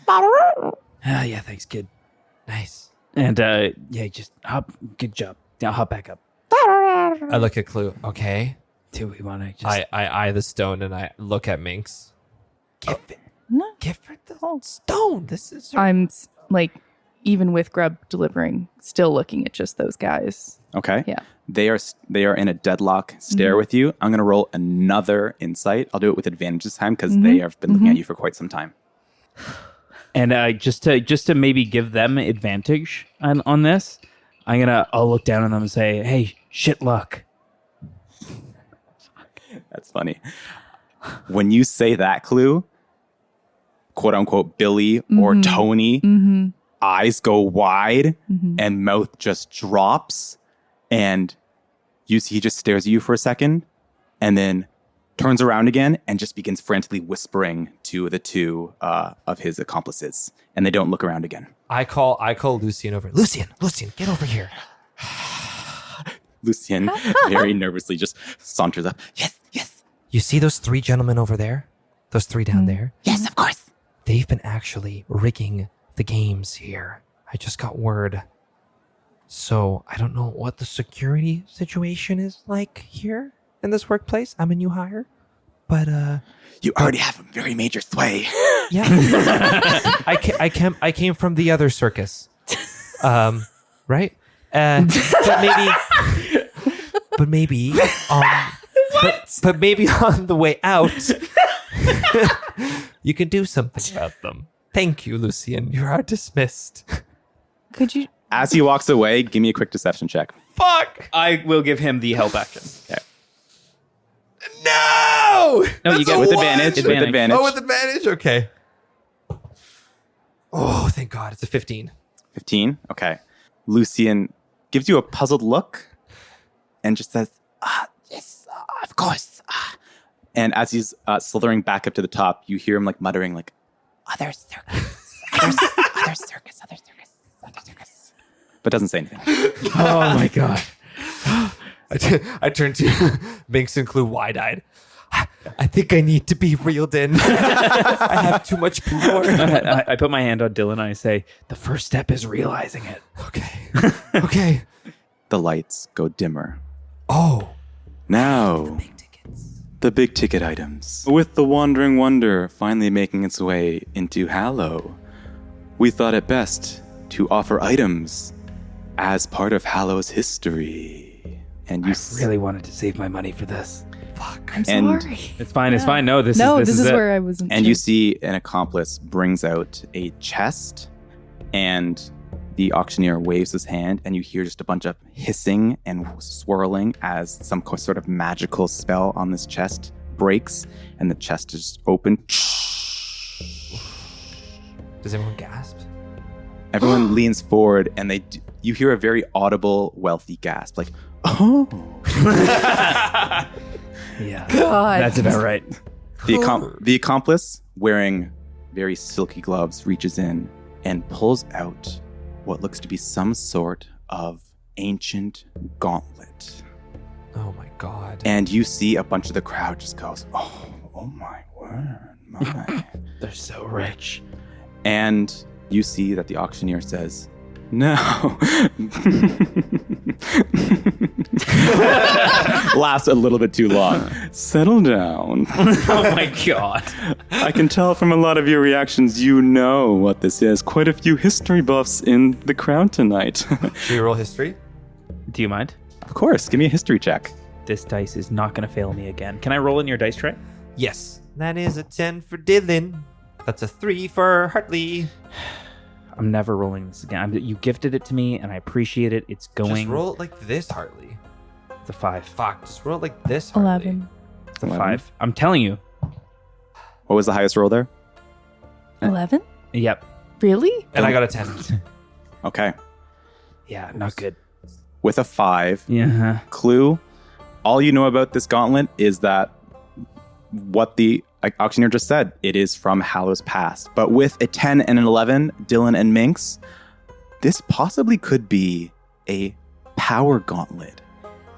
Yeah, thanks, kid. nice. And just hop. Good job. Now hop back up. I look at Clue. Okay. Do we want to just? I eye the stone and I look at Minx. Give her the stone. This is her. I'm even with Grub delivering, still looking at just those guys. okay. Yeah. They are in a deadlock stare with you. I'm going to roll another insight. I'll do it with advantage this time because they have been looking at you for quite some time. And just to maybe give them advantage on this, I'll look down on them and say, "Hey, shit luck." That's funny. When you say that, Clue, quote unquote, Billy or Tony, eyes go wide and mouth just drops. And you see he just stares at you for a second and then turns around again and just begins frantically whispering to the 2 of his accomplices. And they don't look around again. I call Lucien over. Lucien, get over here. Lucien very nervously just saunters up. Yes. You see those 3 gentlemen over there? Those 3 down there? Yes, of course. They've been actually rigging the games here. I just got word. So I don't know what the security situation is like here in this workplace. I'm a new hire, but You already have a very major sway. yeah, I came from the other circus, right? But maybe on the way out, You can do something about them. Thank you, Lucian. You are dismissed. Could you? As he walks away, give me a quick deception check. Fuck! I will give him the help action. No! No, you That's get a With one! advantage. With advantage. Oh, with advantage? Okay. Oh, thank God. It's a 15. 15. Okay. Lucian gives you a puzzled look and just says, Yes, of course. and as he's slithering back up to the top, you hear him like muttering like, Other circus. Other circus. Other circus. but doesn't say anything. Oh my god. I turned to Minx and Clue wide-eyed. I think I need to be reeled in. I have too much power. I put my hand on Dylan and I say, the first step is realizing it. Okay. Okay. The lights go dimmer. Oh. Now, the big ticket items. With the Wandering Wonder finally making its way into Hallow, we thought it best to offer items as part of Hallow's history. And you I really wanted to save my money for this. I'm And- sorry. It's fine. It's fine. No, this This is it. where I wasn't. And sure. you see an accomplice brings out a chest, and the auctioneer waves his hand, and you hear just a bunch of hissing and swirling as some sort of magical spell on this chest breaks, and the chest is open. Does everyone gasp? Everyone leans forward, and you hear a very audible, wealthy gasp, like, "Oh!" Yeah. God. That's about right. The accomplice, wearing very silky gloves, reaches in and pulls out what looks to be some sort of ancient gauntlet. Oh my God. And you see a bunch of the crowd just goes, oh my word, my. They're so rich. And you see that the auctioneer says, no. Laughs a little bit too long. Settle down. Oh my god. I can tell from a lot of your reactions you know what this is. Quite a few history buffs in the crowd tonight. Do you roll history? Do you mind? Of course, give me a history check. This dice is not going to fail me again. Can I roll in your dice tray? Yes. That is a 10 for Dillion. That's a 3 for Hartley. I'm never rolling this again. You gifted it to me, and I appreciate it. It's going. Just roll it like this, Hartley. It's a 5. Fuck, just roll it like this, Hartley. 11. It's a 11. 5. I'm telling you. What was the highest roll there? 11? Yep. Really? And I got a 10. Okay. Yeah, not good. With a 5, Yeah. clue, all you know about this gauntlet is that what the auctioneer just said, it is from Hallow's past. But with a 10 and an 11, Dylan and Minx, this possibly could be a power gauntlet.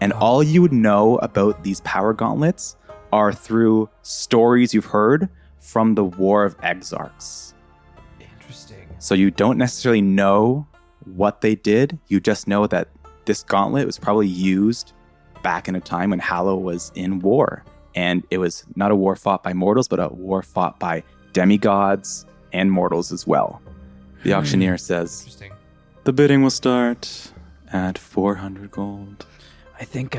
And all you would know about these power gauntlets are through stories you've heard from the War of Exarchs. Interesting. So you don't necessarily know what they did. You just know that this gauntlet was probably used back in a time when Hallow was in war. And it was not a war fought by mortals, but a war fought by demigods and mortals as well. The auctioneer says, Interesting. the bidding will start at 400 gold. I think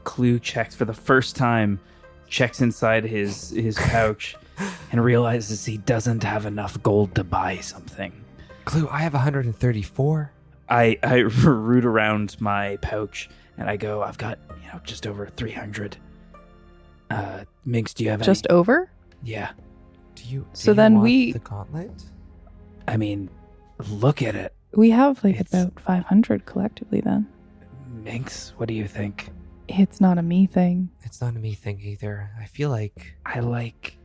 Clue checks for the first time, checks inside his pouch, and realizes he doesn't have enough gold to buy something. Clue, I have 134. I root around my pouch and I go, I've got just over 300. Minx, do you have Just any? over? Yeah. So then want we- the gauntlet? I mean, look at it. We have like It's- about 500 collectively then. Minx, what do you think? It's not a me thing. It's not a me thing either. I feel like I like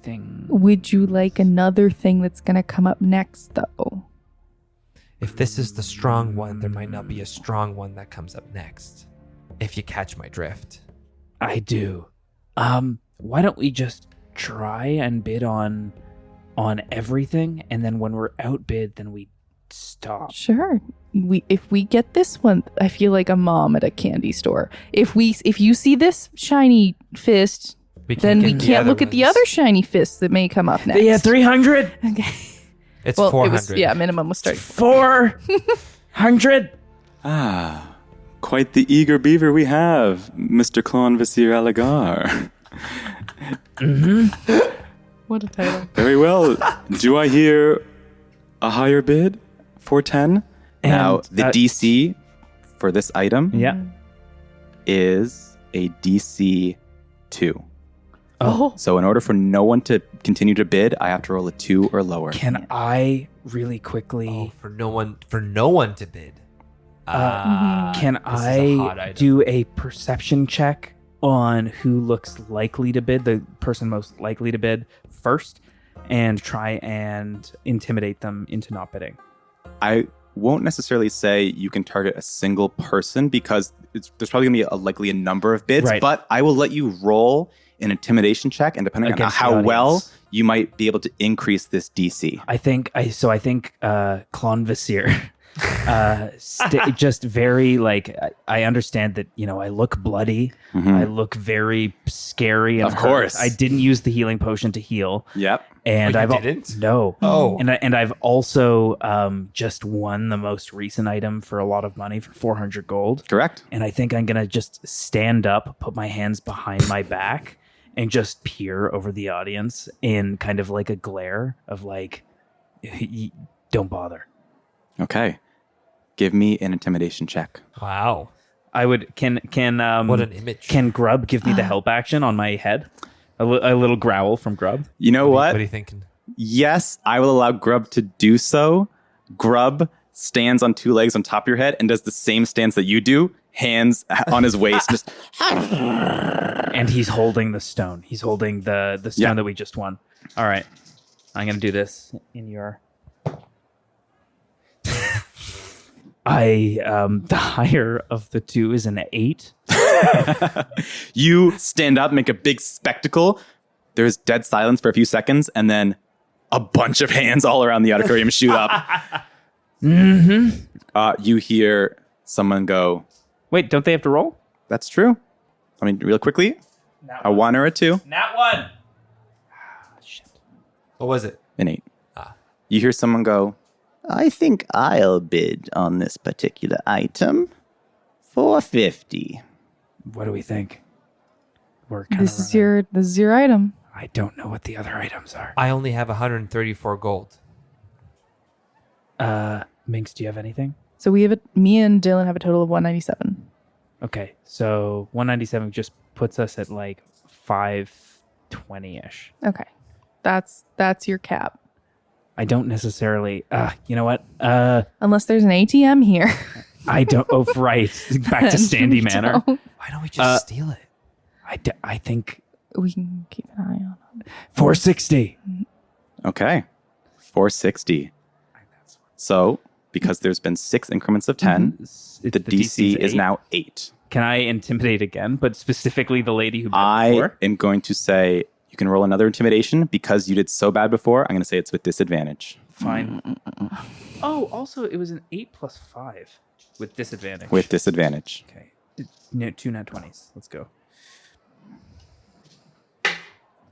things. Would you like another thing that's going to come up next though? if this is the strong one, there might not be a strong one that comes up next. If you catch my drift. I do. Why don't we just try and bid on everything, and then when we're outbid, then we stop. Sure. If we get this one, I feel like a mom at a candy store. If you see this shiny fist, then we get the can't other look at the ones. other shiny fists that may come up next. Yeah, 300. Okay. It's Well, 400. it was minimum was starting. 400. Ah, quite the eager beaver we have, Mr. Clon Visir Alagar. What a title. Very well. Do I hear a higher bid for 10? Now, And, the DC for this item Yeah. is a DC 2. Oh. So in order for no one to continue to bid, I have to roll a 2 or lower. Can I really quickly? Oh, for no one to bid. Can this is a hot I item. do a perception check on who looks likely to bid, the person most likely to bid first, and try and intimidate them into not bidding? I won't necessarily say you can target a single person because there's probably going to be likely a number of bids, Right. but I will let you roll an intimidation check, and depending on Against the how well, audience. you might be able to increase this DC. I think Clonvasir just very like I understand that, you know, I look bloody, I look very scary, and Of hurt. course. I didn't use the healing potion to heal, Yep. and Oh, you I've didn't? no. Oh. And I've also just won the most recent item for a lot of money for 400 gold. Correct. And I think I'm going to just stand up, put my hands behind my back, and just peer over the audience in kind of like a glare of like, don't bother. Okay. Give me an intimidation check. Wow. I would, can What an image. Can Grub give me the help action on my head? A little growl from Grub. You know What what? are you thinking? Yes, I will allow Grub to do so. Grub stands on 2 legs on top of your head and does the same stance that you do, hands on his waist. Just And he's holding the stone. He's holding the stone Yeah. that we just won. All right. I'm going to do this in your... the higher of the two is an 8. you stand up, make a big spectacle. There's dead silence for a few seconds, and then a bunch of hands all around the auditorium shoot up. You hear someone go, Wait, don't they have to roll? "That's true." I mean, real quickly, a 1 or a 2, Nat 1. What was it? an 8. You hear someone go, I think I'll bid on this particular item. 450. What do we think? We're kind This is your item. I don't know what the other items are. I only have 134 gold. Minx, do you have anything? So me and Dylan have a total of 197. Okay, so 197 just puts us at like 520-ish. Okay. That's your cap. I don't necessarily, you know what? Unless there's an ATM here. I don't, oh, right. Back to Standy Manor. So Why don't we just steal it? I think we can keep an eye on it. 460. "Okay, 460." So, because there's been 6 increments of 10, the DC is 8. now 8. Can I intimidate again, but specifically the lady who bid I before? am going to say you can roll another intimidation because you did so bad before. I'm going to say it's with disadvantage. Fine. Oh, also, it was an 8 plus 5 with disadvantage. With disadvantage. Okay. No, 2 nat 20s. Let's go.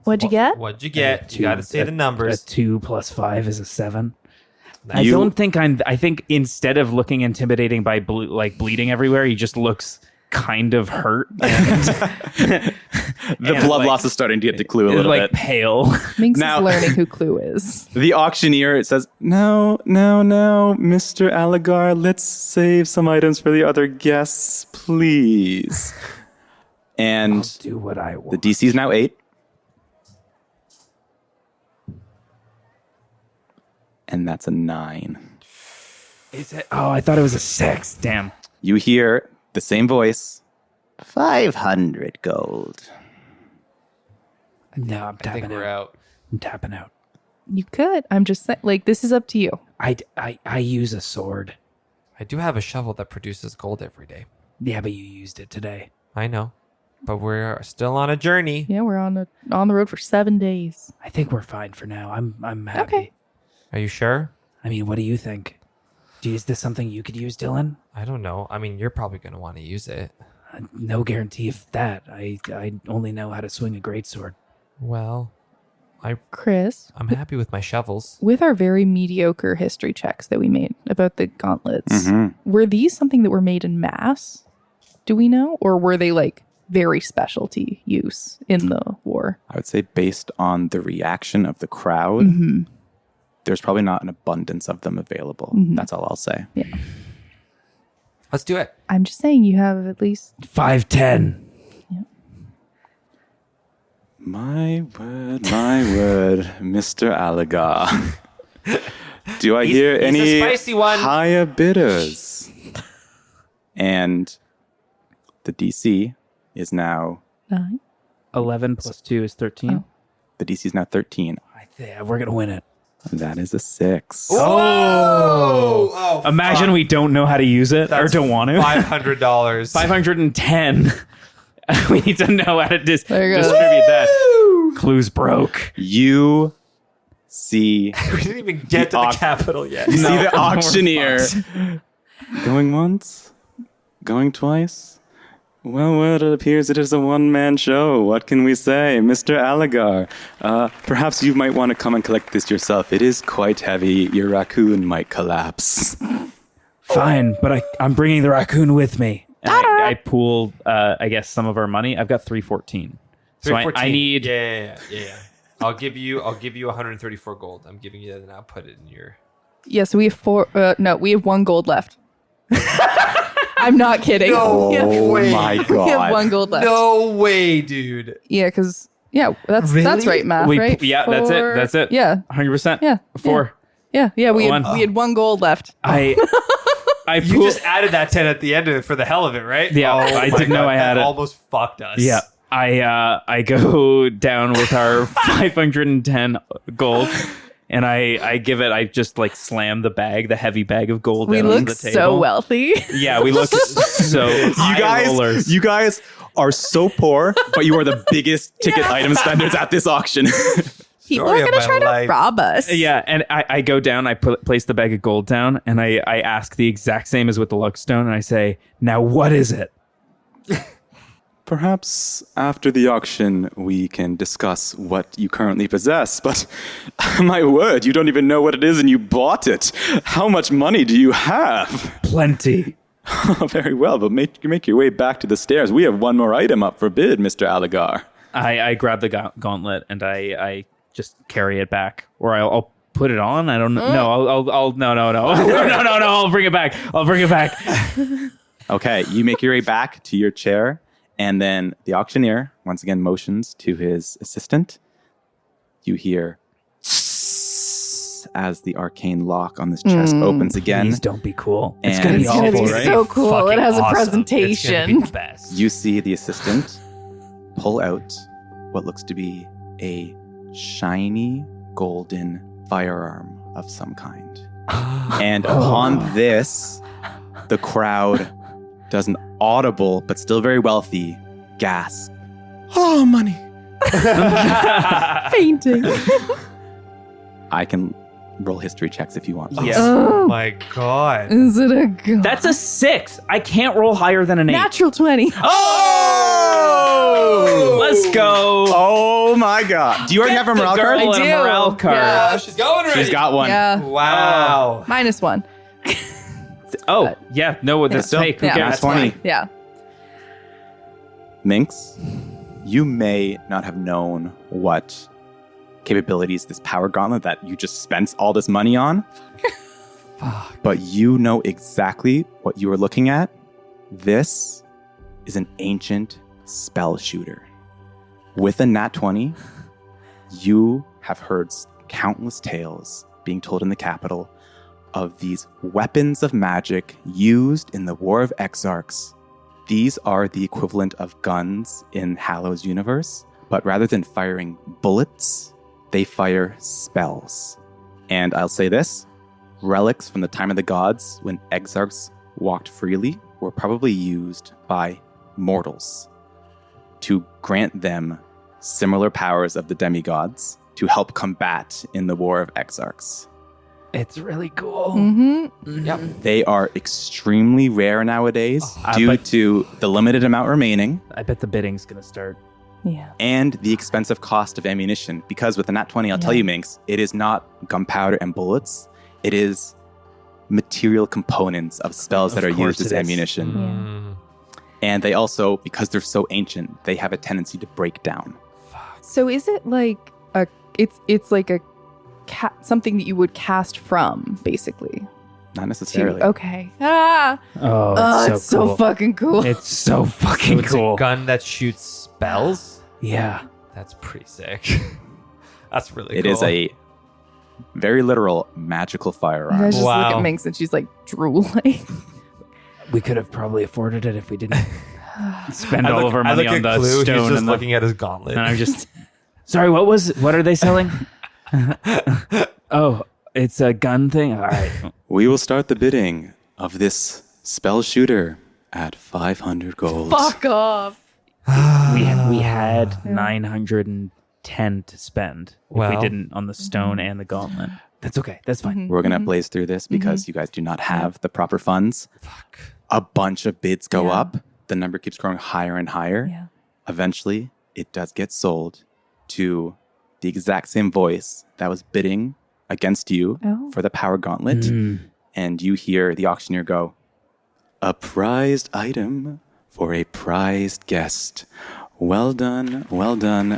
What'd you get? What'd you get? You got to say the numbers. A 2 plus 5 is a 7. I You- don't think I think instead of looking intimidating by bleeding everywhere, he just looks kind of hurt. And, The and, blood like, loss is starting to get to Clue a little like bit. pale. Minx Now- is learning who Clue is. The auctioneer says, No, Mr. Aligar, let's save some items for the other guests, please. And I'll do what I the want. DC is now 8. And that's a 9. Is it? Oh, I thought it was a 6. Damn. You hear the same voice. 500 gold. No, I'm I think tapping we're out. out. I'm tapping out. You could. I'm just saying, like, this is up to you. I use a sword. I do have a shovel that produces gold every day. Yeah, but you used it today. I know. But we're still on a journey. Yeah, we're on the road for 7 days. I think we're fine for now. I'm happy. Okay. Are you sure? I mean, what do you think? Is this something you could use, Dylan? I don't know. I mean, you're probably going to want to use it. No guarantee of that. I only know how to swing a greatsword. Well, Chris, I'm happy with my shovels. with our very mediocre history checks that we made about the gauntlets, Mhm. were these something that were made in mass? Do we know? Or were they like very specialty use in the war. I would say based on the reaction of the crowd, there's probably not an abundance of them available. That's all I'll say. Yeah. Let's do it. I'm just saying you have at least 510. My word, Mr. Alagar. Do I hear he's any a spicy one. higher bidders? And the DC is now 9. 11 plus 2 is 13. the DC is now 13. We're going to win it. That is a 6. Oh, Imagine we don't know how to use it or don't want to. $500. 510. We need to know how to There you go. distribute that. Clues broke. You see We didn't even get to the capital yet. see the we're auctioneer going once, going twice. Well, it appears it is a one-man show. What can we say? Mr. Alagar, perhaps you might want to come and collect this yourself. It is quite heavy. Your raccoon might collapse. Fine, but I'm bringing the raccoon with me. And I pool, I guess, some of our money. I've got 314. So I need... Yeah. I'll give you 134 gold. I'm giving you that, and I'll put it in your. Yeah, so we have 4. No, we have 1 gold left. I'm not kidding. No Yeah. My We have God. 1 gold left. No way, dude. Yeah, because that's Really? right math, right? Yeah, that's it. Yeah, 100%. Yeah. 4. yeah. We One. had 1 gold left. I You pool- just added that 10 at the end of it for the hell of it, right? Yeah, I my didn't know God, I had that it. almost fucked us. Yeah. I go down with our 510 gold, and I give it. I just like slam the heavy bag of gold. We down look onto the table. so wealthy. Yeah, we look so. You guys are so poor, but you are the biggest ticket item spenders at this auction. People Story are of going to my try life. to rob us. Yeah, and I go down. I place the bag of gold down, and I ask the exact same as with the Luckstone, and I say, "Now what is it?" Perhaps after the auction, we can discuss what you currently possess, but my word, you don't even know what it is and you bought it. How much money do you have? Plenty. Very well, but make your way back to the stairs. We have one more item up for bid, Mr. Alagar. I grab the gauntlet and I just carry it back, or I'll put it on. I don't know. No, I'll no. No. I'll bring it back. Okay, you make your way back to your chair, and then the auctioneer once again motions to his assistant. You hear as the arcane lock on this chest opens again. Please don't be cool. And It's gonna be It's gonna awful, be right? so cool. It Fucking has a awesome. presentation. It's gonna be the best. You see the assistant pull out what looks to be a shiny golden firearm of some kind. And upon this, the crowd does an audible but still very wealthy gasp. Oh, money. Fainting. I can roll history checks if you want. Yeah. Oh, My God. is it a god? That's a 6. I can't roll higher than an 8. Natural 20. Oh! Let's go. Oh my God. Do you already have a morale card? Girl I and a do. morale card. Yeah. She's going already. She's got one. Yeah. Wow. -1. Oh, yeah. No, that's Still, fake. Who yeah, cares? that's 20. Yeah. Minx, you may not have known what capabilities this power gauntlet that you just spent all this money on, but you know exactly what you are looking at. This is an ancient spell shooter. With a nat 20, you have heard countless tales being told in the capital of these weapons of magic used in the War of Exarchs. These are the equivalent of guns in Hallow's universe, but rather than firing bullets, they fire spells. And I'll say this, relics from the time of the gods when exarchs walked freely were probably used by mortals to grant them similar powers of the demigods to help combat in the War of Exarchs. It's really cool. Mm-hmm. Yep. They are extremely rare nowadays due but- to the limited amount remaining I bet the bidding's going to start. Yeah. and the expensive cost of ammunition. Because with the nat 20, I'll tell you, Minx, it is not gunpowder and bullets. It is material components of spells that Of are course used as it is. ammunition. And they also, because they're so ancient, they have a tendency to break down. So is it like it's like a something that you would cast from, basically? Not necessarily. Okay. Ah. Oh, It's so fucking cool. It's so fucking It's cool. a gun that shoots spells? Yeah. That's pretty sick. That's really It cool. is a very literal magical You firearm. guys just look Wow. at Minx and she's like drooling. We could have probably afforded it if we didn't spend I all look- of our I money look on at the Clue, he's stone just and looking at his gauntlet. and I'm just sorry. What are they selling? Oh, it's a gun thing. All right. We will start the bidding of this spell shooter at 500 gold. Fuck off. we had 910 to spend if Well. we didn't on the stone and the gauntlet. That's okay. That's fine. We're going to blaze through this because you guys do not have the proper funds. Fuck. A bunch of bids go Yeah. up. The number keeps growing higher and higher. Yeah. Eventually, it does get sold to the exact same voice that was bidding against you Oh. for the power gauntlet. And you hear the auctioneer go, "A prized item for a prized guest. Well done,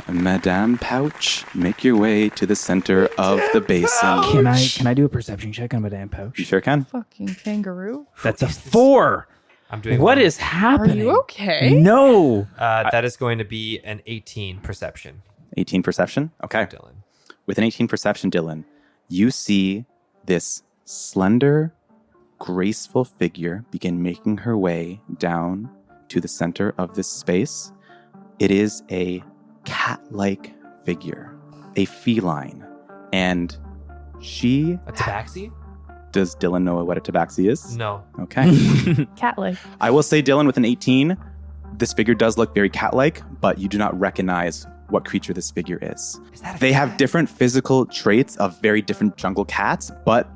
Madame Pouch. Make your way to the center of the basin." Can I do a perception check on Madame Pouch? You sure can. Fucking kangaroo. That's a 4. I'm doing What one. is happening? Are you okay? No. That is going to be an 18 perception, 18 perception. Okay. Dylan. With an 18 perception, Dylan, you see this slender, graceful figure begin making her way down to the center of this space. It is a cat-like figure, a feline, and she... A tabaxi? Does Dylan know what a tabaxi is? No. Okay. Cat-like. I will say, Dylan, with an 18, this figure does look very cat-like, but you do not recognize what creature this figure is. Is that a They have cat? different physical traits of very different jungle cats, but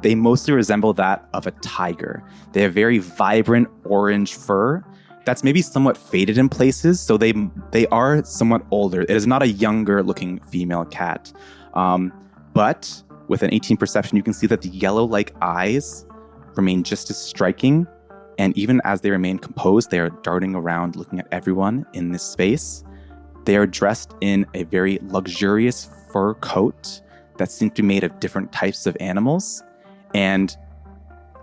they mostly resemble that of a tiger. They have very vibrant orange fur that's maybe somewhat faded in places, so they are somewhat older. It is not a younger looking female cat. But with an 18 perception, you can see that the yellow-like eyes remain just as striking, and even as they remain composed, they are darting around looking at everyone in this space. They are dressed in a very luxurious fur coat that seems to be made of different types of animals. And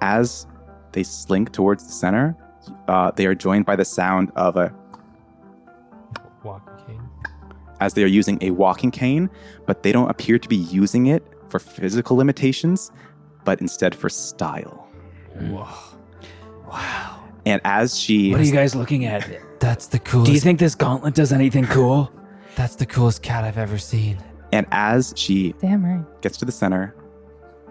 as they slink towards the center, they are joined by the sound of Walking cane. as they are using a walking cane, but they don't appear to be using it for physical limitations, but instead for style. Whoa. Wow. And as she... What are you guys looking at? That's the coolest. Do you think this gauntlet does anything cool? That's the coolest cat I've ever seen? And as she Damn right. gets to the center,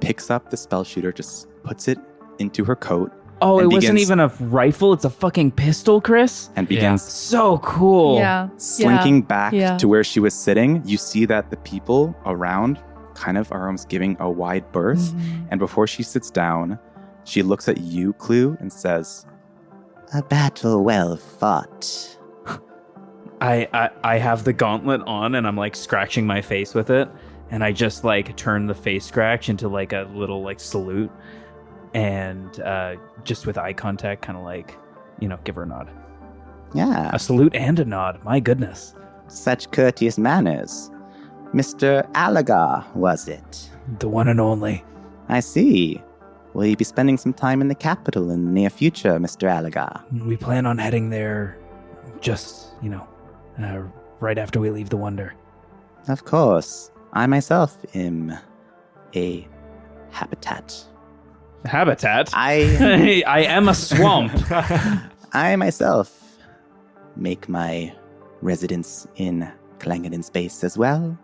picks up the spell shooter, just puts it into her coat, Oh, And it wasn't begins- even a rifle. It's a fucking pistol, Chris. and begins So cool. Yeah. slinking back Yeah. to where she was sitting. You see that the people around kind of are almost giving a wide berth. Mhm. And before she sits down, she looks at you, Clue, and says, A battle well fought. I have the gauntlet on and I'm like scratching my face with it. And I just like turn the face scratch into like a little like salute. And just with eye contact, kind of like, give her a nod. Yeah, A salute and a nod. My goodness. such courteous manners. Mr. Alagar, was it? The one and only. I see. Will you be spending some time in the capital in the near future, Mr. Alagar? We plan on heading there just, right after we leave the Wonder. Of course. I myself am a habitat. Habitat? I I am a swamp. I myself make my residence in Clangeddon space as well.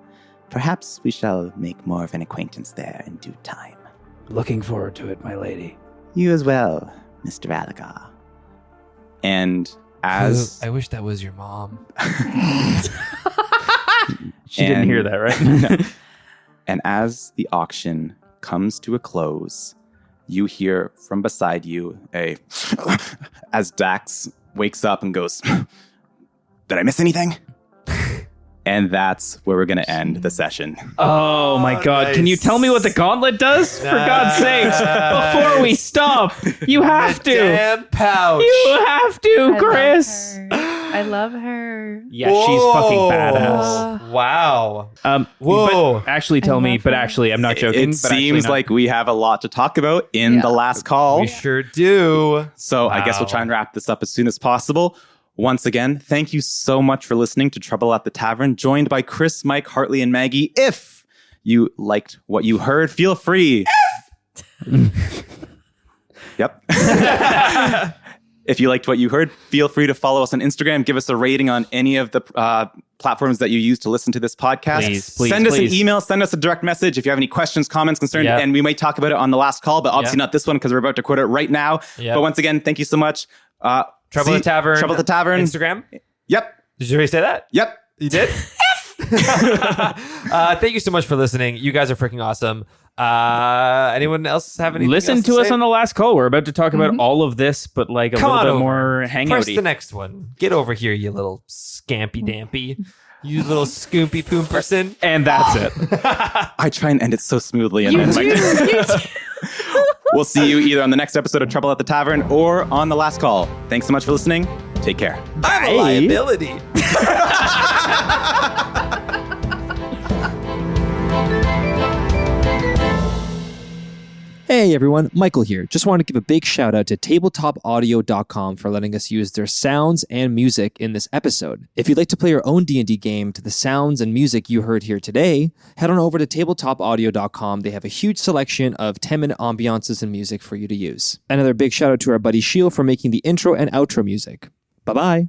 Perhaps we shall make more of an acquaintance there in due time. Looking forward to it, my lady. You as well, Mr. Alagar. and as I wish that was your mom. She didn't And- hear that, right? And as the auction comes to a close, you hear from beside you as Dax wakes up and goes, "Did I miss anything?" And that's where we're going to end the session. Oh my God. Can you tell me what the gauntlet does? For God's sakes, before we stop, you have to. Damn pouch. You have to, Chris. I love her. Yeah, she's fucking badass. Wow. Whoa. But actually tell me, but actually, I'm not joking. It seems like we have a lot to talk about in the last call. We sure do. So I guess we'll try and wrap this up as soon as possible. Once again, thank you so much for listening to Trouble at the Tavern, joined by Chris, Mike, Hartley, and Maggie. If you liked what you heard, feel free. Yep. If you liked what you heard, feel free to follow us on Instagram. Give us a rating on any of the platforms that you use to listen to this podcast. Please, send us an email. Send us a direct message if you have any questions, comments, concerns. Yep. And we might talk about it on the last call, but obviously not this one because we're about to quote it right now. Yep. But once again, thank you so much. Trouble at the Tavern. Trouble at the Tavern. Instagram. Yep. Did you already say that? Yep. You did? Thank you so much for listening. You guys are freaking awesome. Anyone else have anything Listen else to us say? on the last call. We're about to talk about all of this, but like a Come on little bit over. more First hangouty. the next one. Get over here, you little scampy dampy. You little scoompy poom person. And that's it. I try and end it so smoothly. And You then do. You do. we'll see you either on the next episode of Trouble at the Tavern or on the last call. Thanks so much for listening. Take care. I'm a liability. Hey everyone, Michael here. Just want to give a big shout out to tabletopaudio.com for letting us use their sounds and music in this episode. If you'd like to play your own D&D game to the sounds and music you heard here today, head on over to tabletopaudio.com. They have a huge selection of 10-minute ambiances and music for you to use. Another big shout out to our buddy Sheel for making the intro and outro music. Bye-bye.